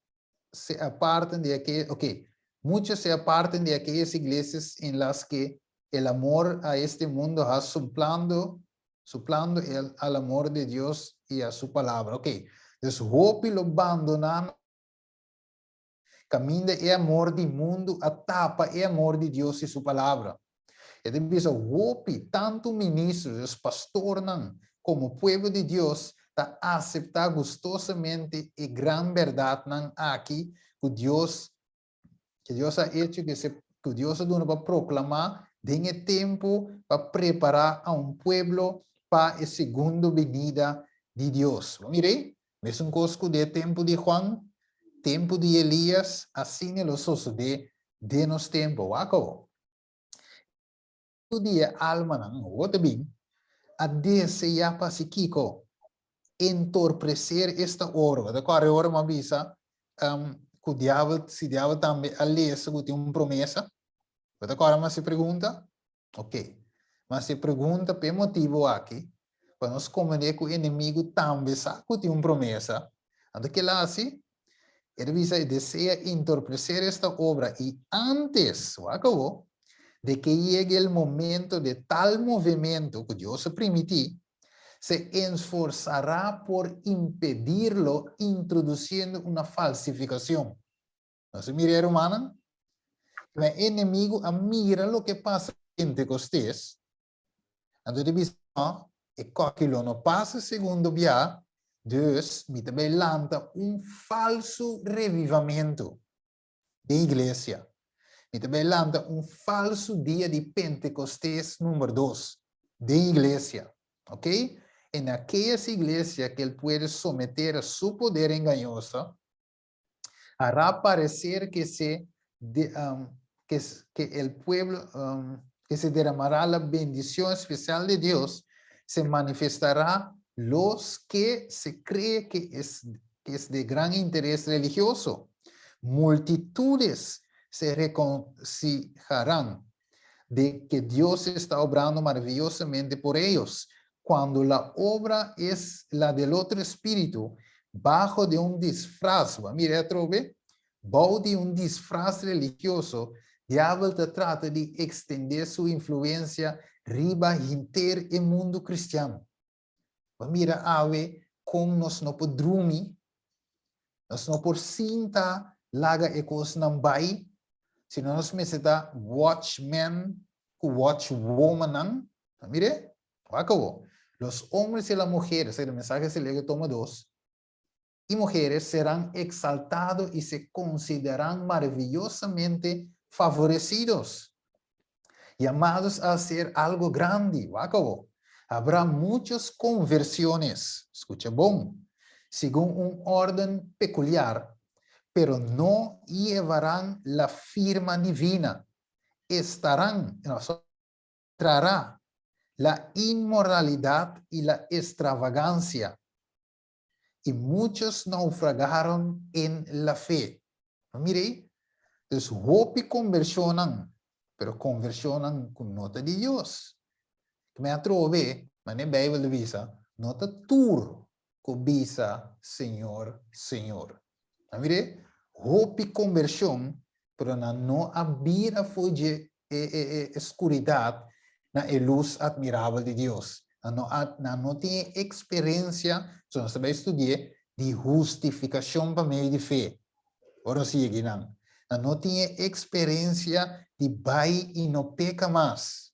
se apartam de aqui, ok, muitos se apartam de aquelas igrejas em las que o amor a este mundo ha suplando al amor de Dios y a su palabra. Ok, entonces hopi lo abandonan, camina el amor del mundo, atapa el amor de Dios y su palabra. Entonces hopi, tanto ministros, pastores, como pueblo de Dios, está aceptar gustosamente y gran verdad aquí que Dios ha hecho, que Dios ha dado para proclamar, dengue tempo para preparar a pueblo para a segunda venida de Deus. Mire, mesmo coisa de tempo de Juan, tempo de Elias, assim é o sucede de nos tempo. Acabou. O dia alma não, outra bem, a desejar para si Kiko, entorpecer esta hora. Da qual hora uma visa, que o diabo, se o diabo também a ler, se tem uma promessa. Da qual mas se pergunta, ok. Mas se pergunta por motivo aqui, para nós compreender que o inimigo também sabe que tem uma promessa. Então, que lá assim, ele deseja entorpecer esta obra e antes, acabou, de que llegue o momento de tal movimento que Deus permitiu, se esforzará por impedirlo introduciendo uma falsificação. Não se mire, hermana? El enemigo mira lo que pasa en Pentecostés. Entonces dice, no, aquilo no pasa segundo día, dus me também lanta falso revivamento de iglesia. Me também lanta falso dia de Pentecostés número 2 de iglesia. ¿Ok? En aquellas iglesias que él puede someter a su poder engañoso, hará parecer que que el pueblo, que se derramará la bendición especial de Dios, se manifestará los que se cree que es de gran interés religioso. Multitudes se regocijarán de que Dios está obrando maravillosamente por ellos, cuando la obra es la del otro espíritu, bajo de un disfraz. Mira, trove, bajo de un disfraz religioso, diablo trata de extender su influencia riba inter el mundo cristiano. Mira, ave, como nos no por drumi, nos no por cinta, laga ecos nambai, sino nos meseta watchmen, watchwoman, mire, acabó. Los hombres y las mujeres, el mensaje se lee toma 2, y mujeres serán exaltados y se consideran maravillosamente favorecidos, llamados a hacer algo grande, acabó. Habrá muchas conversiones, escucha, según un orden peculiar, pero no llevarán la firma divina. Traerá la inmoralidad y la extravagancia. Y muchos naufragaron en la fe. Mire, entonces, hopi conversionan, pero conversionan con nota de Dios. Que me atrove, mas na Bíblia visa, nota tur, cobisa, Senhor, Senhor. Mire, hopi conversão, pero não abrir foi de escuridade na luz admirável de Deus. Não tem experiência, nós também estudamos, de justificação para meio de fé. Ora sim, aqui não tem experiência de vai e não peca mais.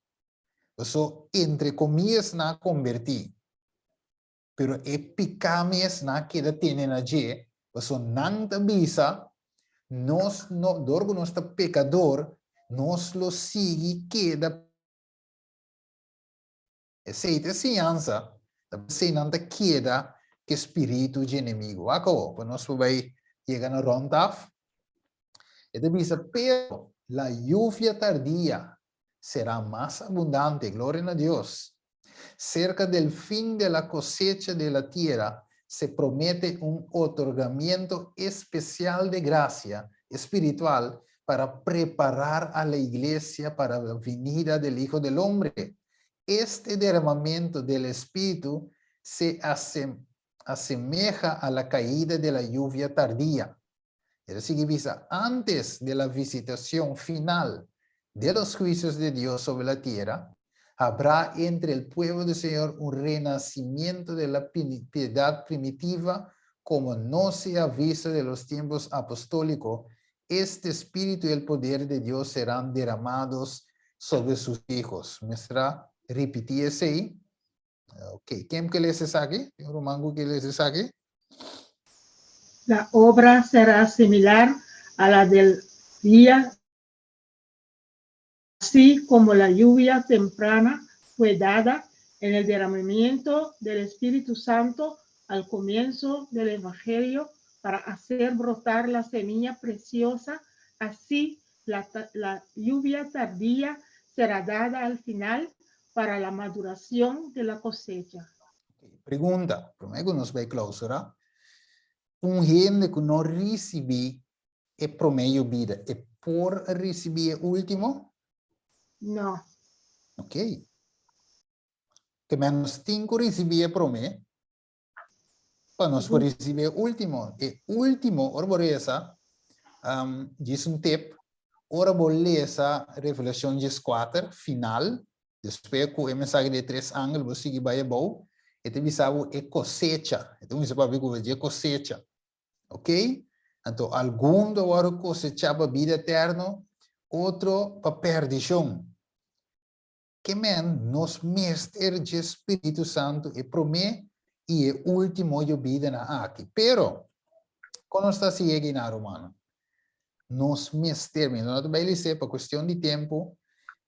So, entre comillas, na convertir. Pero epicames na queda tiene na je. So, nanta bisa, nos no, dorgo nosta pecador, nos lo sigue, queda. Aceita ciança, se nanta queda que espírito de inimigo. Acabou, pues nós vai chegar no rondaf. E bisa, pero la lluvia tardía será más abundante, gloria a Dios. Cerca del fin de la cosecha de la tierra se promete un otorgamiento especial de gracia espiritual para preparar a la iglesia para la venida del Hijo del Hombre. Este derramamiento del Espíritu se asemeja a la caída de la lluvia tardía. Es decir, antes de la visitación final de los juicios de Dios sobre la tierra, habrá entre el pueblo del Señor un renacimiento de la piedad primitiva como no se ha visto de los tiempos apostólicos. Este espíritu y el poder de Dios serán derramados sobre sus hijos. ¿Me estará repitiendo ahí? Ok, ¿quién que les saque? ¿Romango que les saque? La obra será similar a la del día, así como la lluvia temprana fue dada en el derramamiento del Espíritu Santo al comienzo del Evangelio para hacer brotar la semilla preciosa. Así la lluvia tardía será dada al final para la maduración de la cosecha. Pregunta, primero nos va a clausura. Gente que no recibe el promedio vida, ¿es por recibir el último? No. Ok. Que menos 5 recibir el promedio, para nos recibir el último. El último, ahora por esa, dice un tip, ahora por esa Revelación 4, final, después con el mensaje de 3 ángulos, vos sigue para abajo, e te bisabo é cosecha. Então, isso para ver como é cosecha. Ok? Então, algum do ano cosechava vida eterna, otro para perdición. Que men nos meester de Espírito Santo e promete e o último yo vida na aqui. Pero, quando está sigue na romano, nos meester, não é bem dizer, por questão de tempo,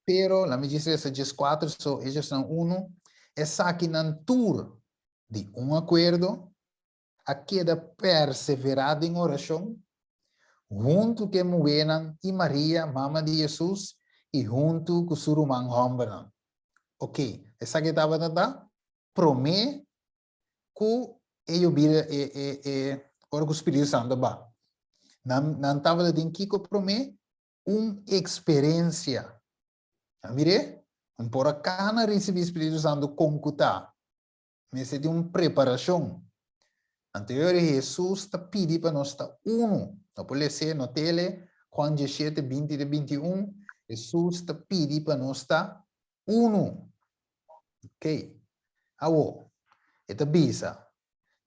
pero la magistrata diz 4, so ellos são é aqui na tour de acordo, a queda perseverada em oração, junto que Muenan e Maria, mama de Jesus, e junto com Surumang Hombanan. Ok, essa que estava na promete que eu vira ora que o Espírito Santo ba. Não estava de que promete experiência. Mire, por acá na receber o Espírito Santo concutar, mas é uma preparação. Anterior Jesus está pedindo para nós estar uno. Não pode ser no tele, Juan 17, 20 e 21, Jesus está pedindo para nós estar uno. Ok? Awo, esta bisa.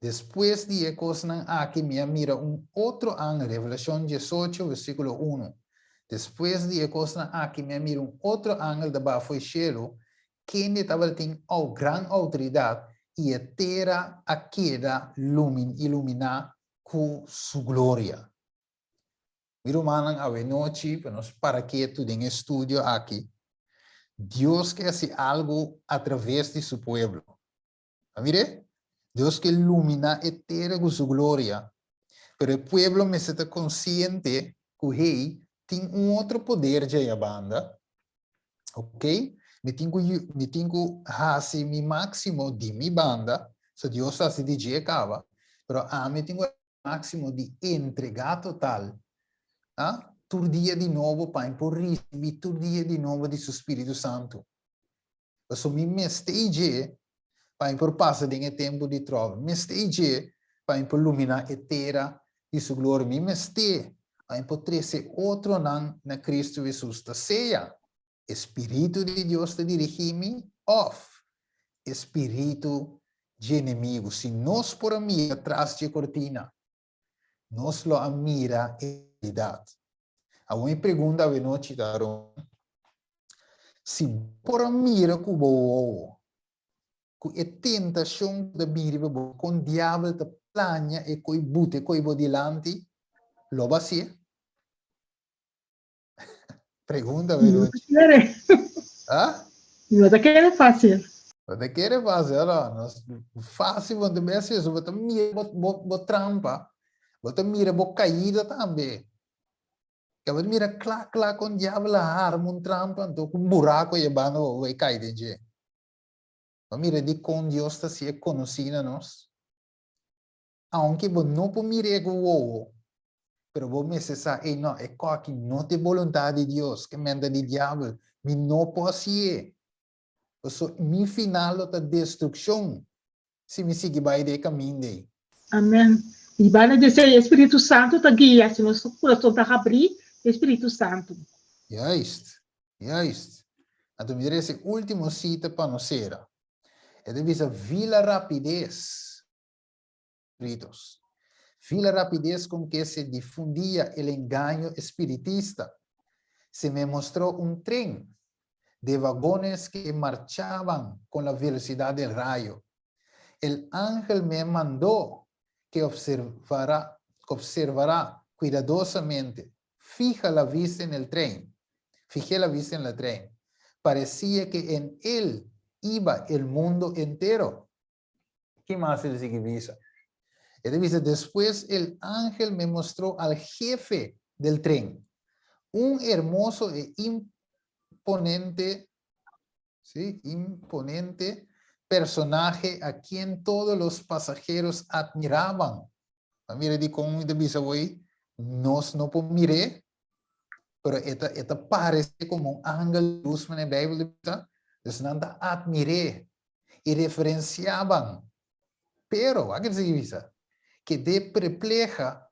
Depois de coisa aqui, mira outro ano, Revelação 18, versículo 1. Depois de coisa aqui, mira outro ângulo de baixo do cielo, que estava tem grande autoridade e a terra a queda iluminar com sua glória. Mira manang awe noite para nós para que tudo em estudo aqui. Deus quer fazer algo através de seu povo. Mire? Deus quer iluminar a terra com sua glória. Pero o povo me está consciente que o rei tem outro poder de a banda. Ok? Me tenho fazer mi máximo de mi banda. Se Deus hace de je acaba. Pero me tenho máximo de entregar total. Todo dia de novo para por receber todo dia de novo de seu Espírito Santo. Então, me esteja para por passar de tempo de trova. Me esteja para por iluminar a terra de sua glória. Me esteja para por trazer outro na Cristo Jesus. Seja Espírito de Deus te dirigir-me off. Espírito de inimigo. Se nós por mim atrás de cortina, nós lo mira a realidade. A uma pergunta a noite daram se por mira que o que a tentação da vida com o diabo da plania e coi bute coi bodilante lo va ser? Pergunta a noite. Não te quer fácil. Não te quer fácil, olha, fácil quando me assim, você mira bo trampa, você mira bo caída também. Kaya mira klak com o diabo lá, arma trampa, então com buraco e bando vai cair de je. Mira de com Deus está se conhecendo nós. Aunque você não pode mirar com o pero você me sabe, não, é que não tem vontade de Deus, que manda de diabo, me não pode ser. So, mi final da destruição, se me seguir by de caminho. Amém. E vai dizer, Espírito Santo te guia, se nós coração está abrir, Espírito Santo. Juist. Então, mira esse último cita para nós ser. É de visa vila rapidez, espíritos. Vila rapidez com que se difundia o engano espiritista. Se me mostrou trem de vagones que marchaban con la velocidad del rayo. El ángel me mandó que observará cuidadosamente. Fijé la vista en el tren. Parecía que en él iba el mundo entero. ¿Qué más él sigue visa? Él dice, después el ángel me mostró al jefe del tren, un hermoso e imponente personaje a quien todos los pasajeros admiraban. Mira, de cómo te dice hoy, no puedo mirar, pero esta parece como un ángel de luz en la Biblia, entonces no admiré y referenciaban. Pero, ¿a qué se dice? Quedé perpleja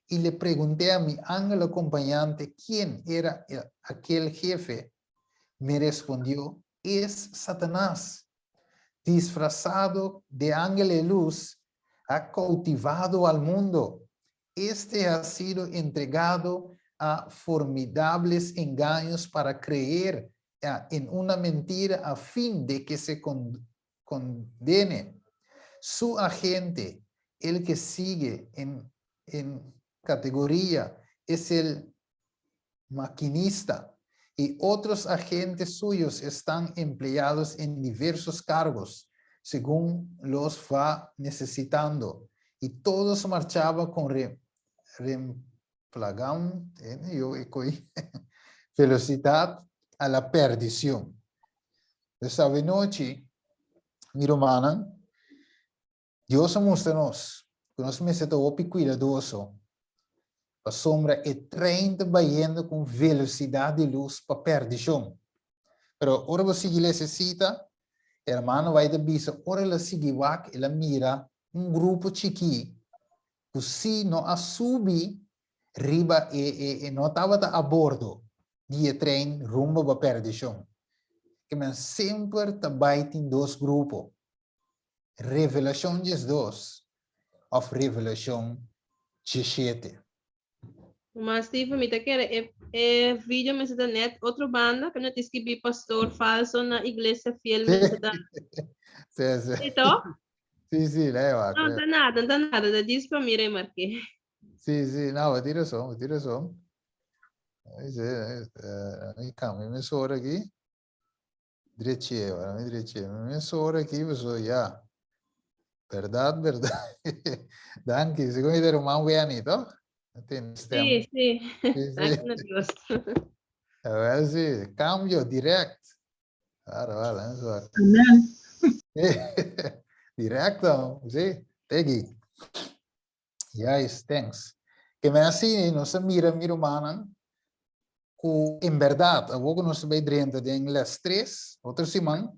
y le pregunté a mi ángel acompañante quién era aquel jefe. Me respondió, es Satanás, disfrazado de ángel de luz, ha cautivado al mundo. Este ha sido entregado a formidables engaños para creer en una mentira a fin de que se condene. Su agente, el que sigue en categoría, es el maquinista, y otros agentes suyos están empleados en diversos cargos, según los va necesitando. Y todos marchaban con velocidad a la perdición. Esta noche, mi hermana, Dios mostra-nos que nós precisamos ser cuidadosos. A sombra é trem trabalhando com velocidade de luz para perdição. Pero ora você necessita, hermano, vai te bisa, ora ela sigue ela mira grupo chiqui, que se não a subir, riba e não estava a bordo de trem rumo para perdição. Que man sempre trabalha em dois grupos. Revelação 2 of Revelação 17. Mas Steve, me te quer vídeo me está net outra banda que não te escrevi pastor falso na igreja fiel me está. Sì. Então? Sì, lei va. Não tá nada, da diz para mim remarquei. Sì, no, tira som. Mi cambio mezz'ora aqui. Diretteva. Mezz'ora aqui, pessoal, já. Verdade. Danke, se come dire un veanito? Sí, gracias a Dios. A ver, sí, cambio direct. Vale, eso. Amen. Directo, sí, Peggy. Yes, thanks. Que me assim, nós mira, humana, que em verdade, agora nós vai dentro de inglês 3, outra semana,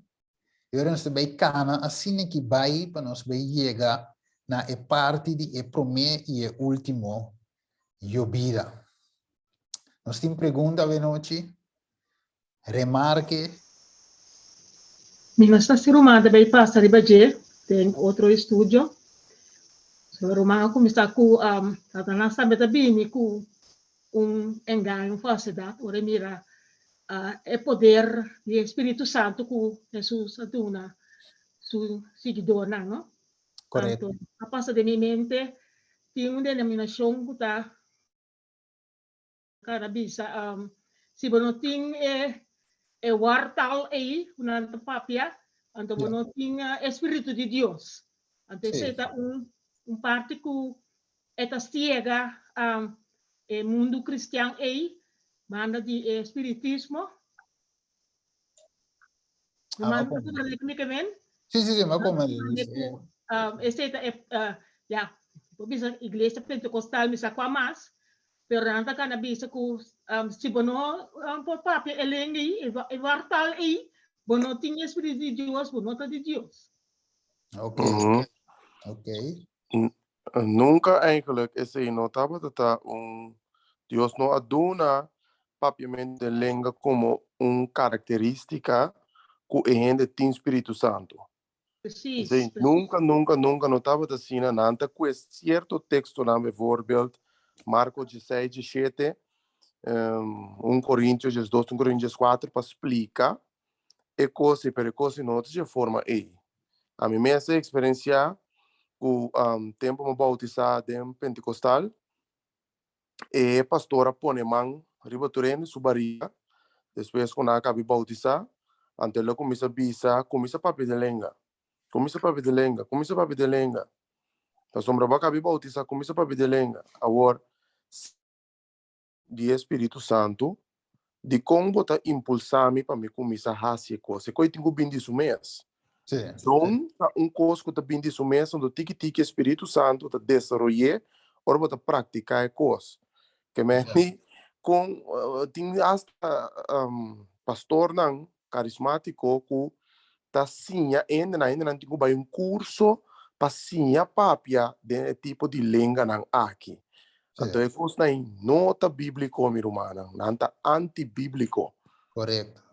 e nós vai cana, assim que vai, para nós vai chegar na parte de primeiro e último vida. Nós temos pergunta de noite, remarque. Mi sta sirumada bei passa di baje, tem outro estúdio. So Roma come sta cu Satanás sabe bene cu engano falsidade, ora mira é poder do Espírito Santo cu Jesus aduna su seguidor, no? Correto. Tanto a passa de minha mente tem uma denominação que tá cara bisa se não tem é wartal aí, uma papia, então não tem Espírito de Deus. Então Sí. está parte que esta ciega mundo cristão aí, manda de espiritismo. Manda tudo tecnicamente. Sì, ma come? Ya, bisa igreja pentecostal bisa com mais, pero nanta kana bisa ku si bono por papi elengi e vartal aí, bono tinha espírito de Deus, bono tá de Deus. Ok. Nunca eigenlijk is hij notaba dat Dios no aduna papiamente de lenga como característica que tem Espírito Santo. Precies. Nunca notava assim nanta que certo texto na bijvoorbeeld Marcos 16, 17, 1 Coríntios 2, 1 Coríntios 4 para explicar e coisa per coisa não de forma aí. A mim essa experiência o tempo me bautizado em pentecostal e pastora pone man ribaturene subaria depois quando acabei bautizar ante ela começa papi de lenga começa papi de lenga a sombra vai acabei bautizar começa papi de lenga agora de Espírito Santo de como botar impulsar-me para me começar a fazer coisa que eu tenho bem disso mesmo. Então, coisa que eu tenho disso mesmo, do tique Espírito Santo, da desenvolver, ou botar praticar a coisa. Que me tem hasta pastor não carismático que tá sim ainda não tem curso para sim papia de tipo de língua não aqui. Então, é coisa não tá bíblico, meu irmão, não tá antibíblico. Correto.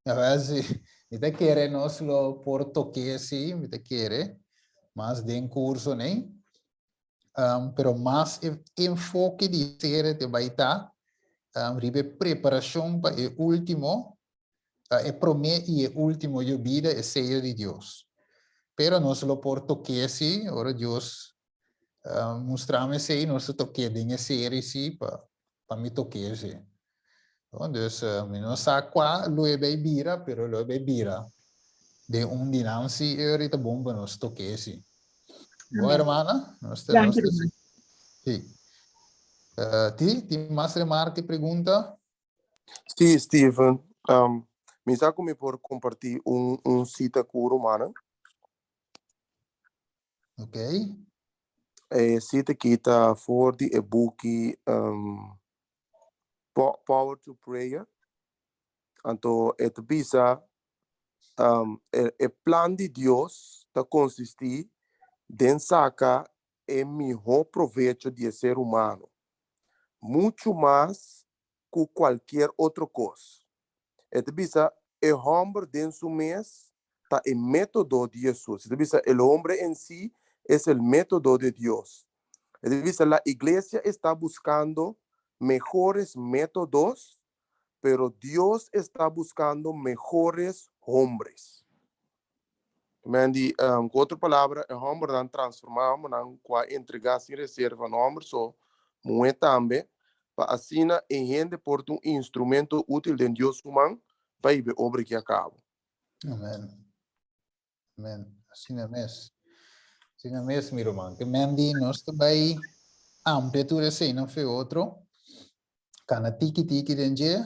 A veces, me te quiere no solo portugués, sí, me te quiere, más de un curso, ¿no? pero más enfoque de serie de baita, ribe preparación para el último, el primer y el último yo vida es sello de Dios. Pero no solo por toque sí, ahora Dios mostrame se no se toque de esa serie sí para mi toque sí. Dus no sa qua lo è bira, pero lo è bira. De dinanzi ahorita bomba nos toque sí. Boa, Amén. hermana, Dank u, hermano. sí. Ti más remarque pregunta? Sí, Steven. Me saco me por compartir un cita com romana. Ok. Cita que está voor die boek Power to Prayer. Então, het bisa el plan de Dios está consistir en sacar el mejor provecho de ser humano, mucho más que cualquier otra cosa. Het bisa el hombre de su mes está el método de Jesús. Het bisa el hombre en sí es el método de Dios. Het bisa la iglesia está buscando mejores métodos, pero Dios está buscando mejores hombres. Mandy, com outra palavra, o homem não transformamos, não entregar sem reserva no homem só, muito também, para assim a gente por um instrumento útil de Deus humano para ir a obra que acaba. Amen. Amen. Assim é mesmo. Assim é mesmo, meu irmão. Que Mandy, nós também ampliatura sem não foi outro. Cana tiki denge.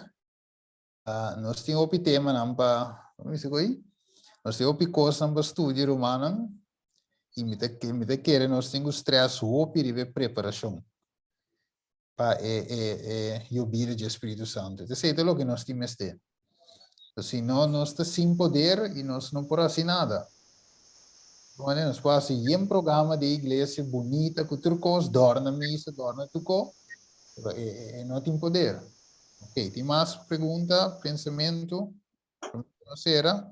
Nós temos o tema não para, como se diz? Nós temos o curso não para estudo romano. E me te querer nós temos os três hopi de preparação para o vida do Espírito Santo. Isso é o que nós temos ter. Se não, nós estamos sem poder e nós não podemos fazer nada. Nós podemos fazer um programa de igreja bonita, que turcos, dorme na missa, dorme tuco, não tem poder. Ok, tem mais pergunta, pensamento? Não será?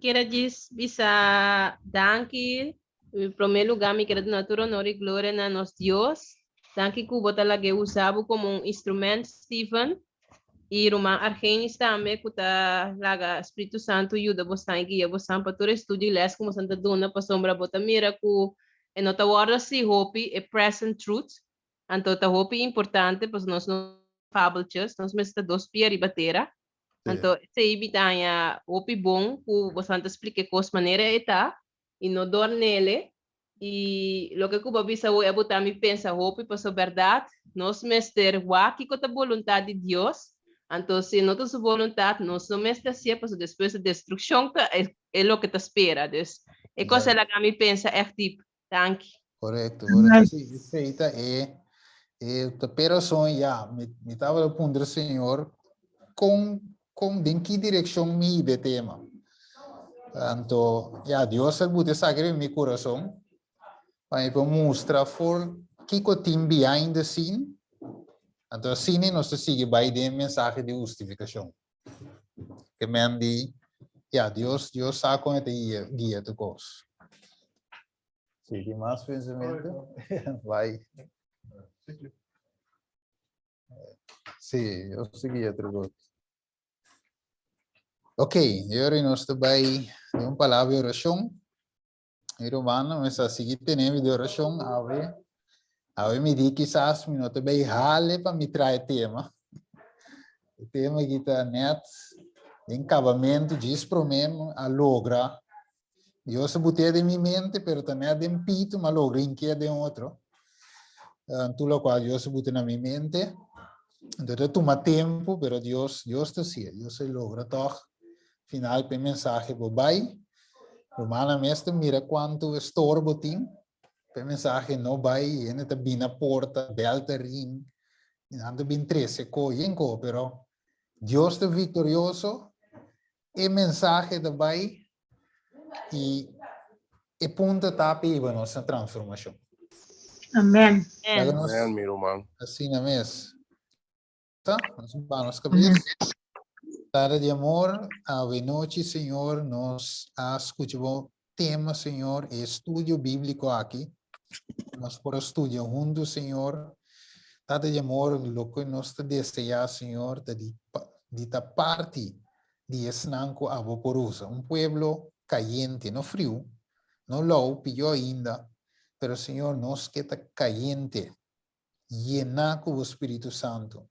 Quero dizer, bisa danke, em primeiro lugar, me quero dar toda honra e glória a nosso Deus. Danke que o bota lá que usado como instrumento, Stephen. E Roma Argenis também, que tá lá Espírito Santo ajuda você guia você para todo estudo e les como Santa Dona para sombra bota mira que é nota guarda se hope é present truth. Então tá hope importante para nós não fables, nós mesmo dois pia ribatera. Então se ibitanya hope bom que você explica cos maneira eta e no dor nele e lo que Cuba bisa hoje é botar me pensa hope para sua verdade nós mesmo wa que com a vontade de Deus. Então, se não tem sua vontade, não somente assim, porque depois da destruição é o que te espera. Então, é coisa que me pensa é tipo, danke. Correto, correto. Sim, feita a operação já, me estava a ponto, Senhor, com em que direção me de tema. Então, já, Deus sabe que sabe meu coração, para mostrar for que o team behind the scene. Então, assim, nós seguimos by the mensagem de justificação. Que mandi, Deus sabe como guia tu coisa. Sim, tem mais pensamento? Vai. Sim, eu segui a troca. Ok, agora nós também temos uma palavra de oração. Em romano, mas a seguir temos de oração, Ave me diz quizás me nota bem rale para me trazer tema. O tema que está net, em acabamento, diz para mim, a logra. Eu se botei de minha mente, pero também de um pito, mas logra em que é de outro. Tudo o qual eu se botei na minha mente. Então, toma tempo, pero Deus te sia. Deus se logra toch. Final, para mensagem, bobai. Romana mestre, mira quanto estorbo tem. Para mensagem não vai, ainda está bem na porta, delta ring, ainda bem 13 coienco, pero Deus está vitorioso, e mensagem da vai e ponta tapa e nossa transformação. Amém. Amém, meu irmão. Assim na mesa. Tá? Nos cabeças. Tarde de amor, ave noite, Senhor, nos escutamos tema, Senhor, é estudo bíblico aqui. Nós por estudo juntos, Senhor. Tata de amor, lo que nós deseja, Senhor, de parte de esnanco a vaporosa. Pueblo caliente, no frio, no low, pior ainda. Pero, Senhor, nós que está caliente, llena com o Espírito Santo.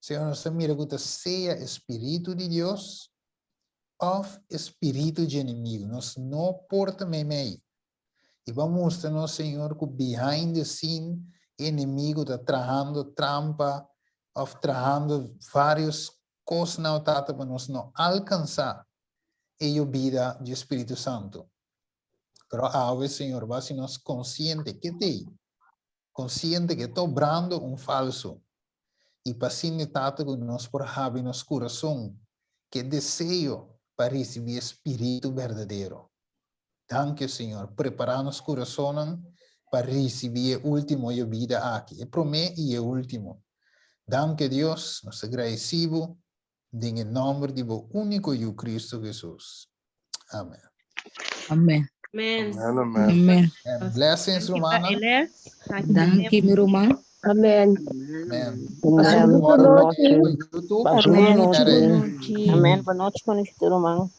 Senhor, nós mira que seja Espírito de Deus ou Espírito de inimigo. Nós não porta meio. E vamos mostrar, Senhor, que behind the scene, inimigo está trazendo trampa, ou trazendo várias coisas na tata para nós não alcançar a vida do Espírito Santo. Pero a Senhor, vai ser nós consciente que tem, consciente que está obrando falso. E paciente tata que nós por haver em nosso coração, que desejo para receber Espírito verdadeiro. Danke, Senhor. Preparar nosso coração para receber o último da vida aqui. É primeiro e é último. Danke, Deus. Nós agradecemos em nome do único Cristo Jesus. Amém. Amen. Amen. Amen. Amen. And blessings, Kita Romana. Eles. Danke, mi Roman. Amen. Amen. Amen. Agora, Boa noite. YouTube. Amen. Amen. Amen. Boa noite, conhecido, irmão.